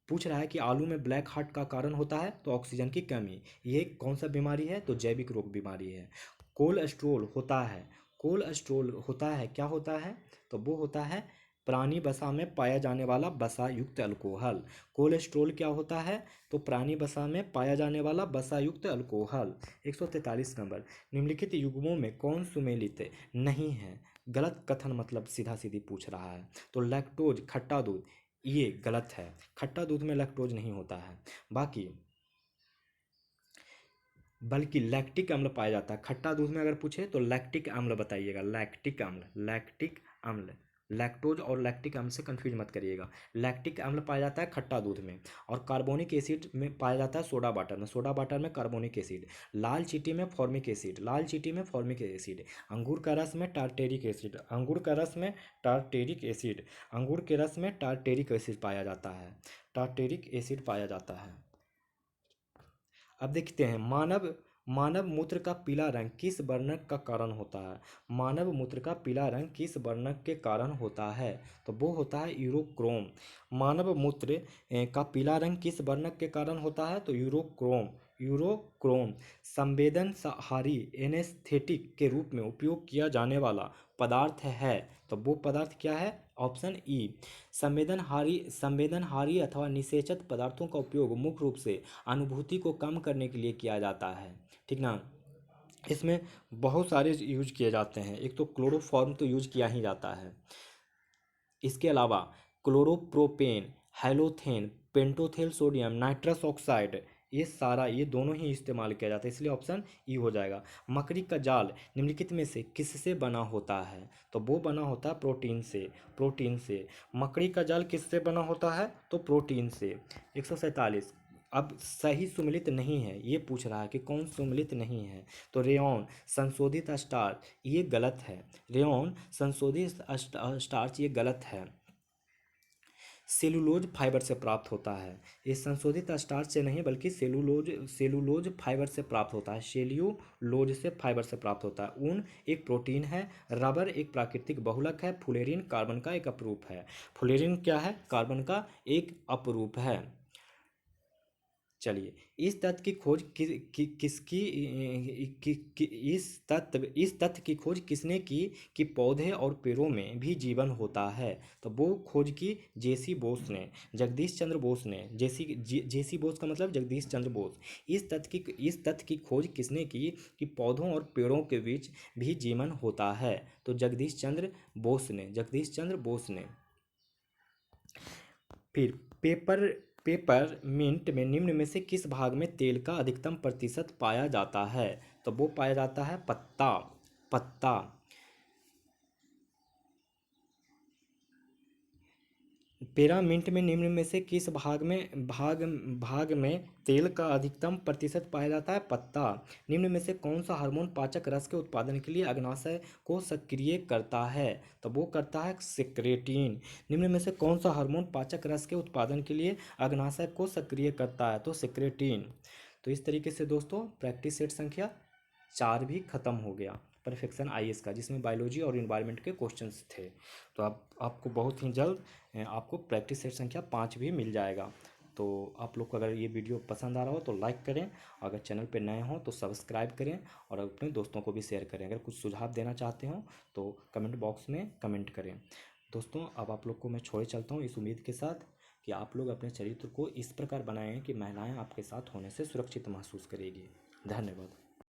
पूछ रहा है कि आलू में ब्लैक हार्ट का कारण होता है तो ऑक्सीजन की कमी। ये कौन सा बीमारी है? तो जैविक रोग बीमारी है। कोलेस्ट्रोल होता है क्या होता है? तो वो होता है प्राणी वसा में पाया जाने वाला वसा युक्त अल्कोहल। कोलेस्ट्रोल क्या होता है? तो प्राणी वसा में पाया जाने वाला वसा युक्त अल्कोहल। 143 नंबर, निम्नलिखित युग्मों में कौन सुमेलित नहीं है? गलत कथन मतलब सीधा सीधी पूछ रहा है। तो लैक्टोज खट्टा दूध, ये गलत है, खट्टा दूध में लैक्टोज नहीं होता है। बाकी बल्कि लैक्टिक अम्ल पाया जाता है। खट्टा दूध में अगर पूछे तो लैक्टिक अम्ल बताइएगा। लैक्टिक अम्ल लैक्टोज और लैक्टिक अम्ल से कंफ्यूज मत करिएगा। लैक्टिक अम्ल पाया जाता है खट्टा दूध में। और कार्बोनिक एसिड में पाया जाता है सोडा वाटर में कार्बोनिक एसिड। लाल चींटी में फॉर्मिक एसिड। अंगूर का रस में टार्टेरिक एसिड पाया जाता है। अब देखते हैं मानव मूत्र का पीला रंग किस वर्णक का कारण होता है? मानव मूत्र का पीला रंग किस वर्णक के कारण होता है? तो वो होता है यूरोक्रोम। मानव मूत्र का पीला रंग किस वर्णक के कारण होता है? तो यूरोक्रोम संवेदनहारी एनेस्थेटिक के रूप में उपयोग किया जाने वाला पदार्थ है। तो वो पदार्थ क्या है? Option E. संवेदनहारी अथवा निषेचत पदार्थों का उपयोग मुख्य रूप से अनुभूति को कम करने के लिए किया जाता है, ठीक ना। इसमें बहुत सारे यूज किए जाते हैं। एक तो क्लोरोफॉर्म तो यूज किया ही जाता है। इसके अलावा chloropropane, halothane, pentothal sodium, nitrous oxide, ये दोनों ही इस्तेमाल किया जाता है, इसलिए ऑप्शन ई हो जाएगा। मकड़ी का जाल निम्नलिखित में से किससे बना होता है? तो वो बना होता है प्रोटीन से। मकड़ी का जाल किससे बना होता है? तो प्रोटीन से। 147, अब सही सुमेलित नहीं है, ये पूछ रहा है कि कौन सुमेलित नहीं है। तो रेयॉन संशोधित स्टार्च, ये गलत है। रेयॉन संशोधित स्टार्च ये गलत है। सेलुलोज फाइबर से प्राप्त होता है। ये संशोधित स्टार्च से नहीं बल्कि सेलुलोज फाइबर से प्राप्त होता है। सेल्यूलोज से फाइबर से प्राप्त होता है। ऊन एक प्रोटीन है। रबर एक प्राकृतिक बहुलक है। फ्लोरीन कार्बन का एक अपरूप है। फ्लोरीन क्या है? कार्बन का एक अपरूप है। चलिए, इस तथ्य की खोज इस तथ्य की खोज किसने की कि पौधे और पेड़ों में भी जीवन होता है? तो वो खोज की जेसी बोस ने, जगदीश चंद्र बोस ने। जेसी बोस का मतलब जगदीश चंद्र बोस। इस तथ्य की खोज किसने की कि पौधों और पेड़ों के बीच भी जीवन होता है? तो जगदीश चंद्र बोस ने। फिर पेपरमिंट में निम्न में से किस भाग में तेल का अधिकतम प्रतिशत पाया जाता है? तो वो पाया जाता है पत्ता। पेपरमिंट में निम्न में से किस भाग में तेल का अधिकतम प्रतिशत पाया जाता है? पत्ता। निम्न में से कौन सा हार्मोन पाचक रस के उत्पादन के लिए अग्नाशय को सक्रिय करता है? तो वो करता है सेक्रेटिन। निम्न में से कौन सा हार्मोन पाचक रस के उत्पादन के लिए अग्नाशय को सक्रिय करता है? तो सेक्रेटिन। तो इस तरीके से दोस्तों प्रैक्टिस सेट संख्या 4 भी खत्म हो गया। परफेक्शन आईएएस का, जिसमें बायोलॉजी और इन्वायरमेंट के क्वेश्चंस थे। तो आपको बहुत ही जल्द आपको प्रैक्टिस सेट संख्या 5 भी मिल जाएगा। तो आप लोग को अगर ये वीडियो पसंद आ रहा हो तो लाइक करें, अगर चैनल पे नए हो तो सब्सक्राइब करें और अपने दोस्तों को भी शेयर करें। अगर कुछ सुझाव देना चाहते हो तो कमेंट बॉक्स में कमेंट करें। दोस्तों, अब आप लोग को मैं छोड़े चलता हूँ इस उम्मीद के साथ कि आप लोग अपने चरित्र को इस प्रकार बनाएं कि महिलाएं आपके साथ होने से सुरक्षित महसूस करेगी। धन्यवाद।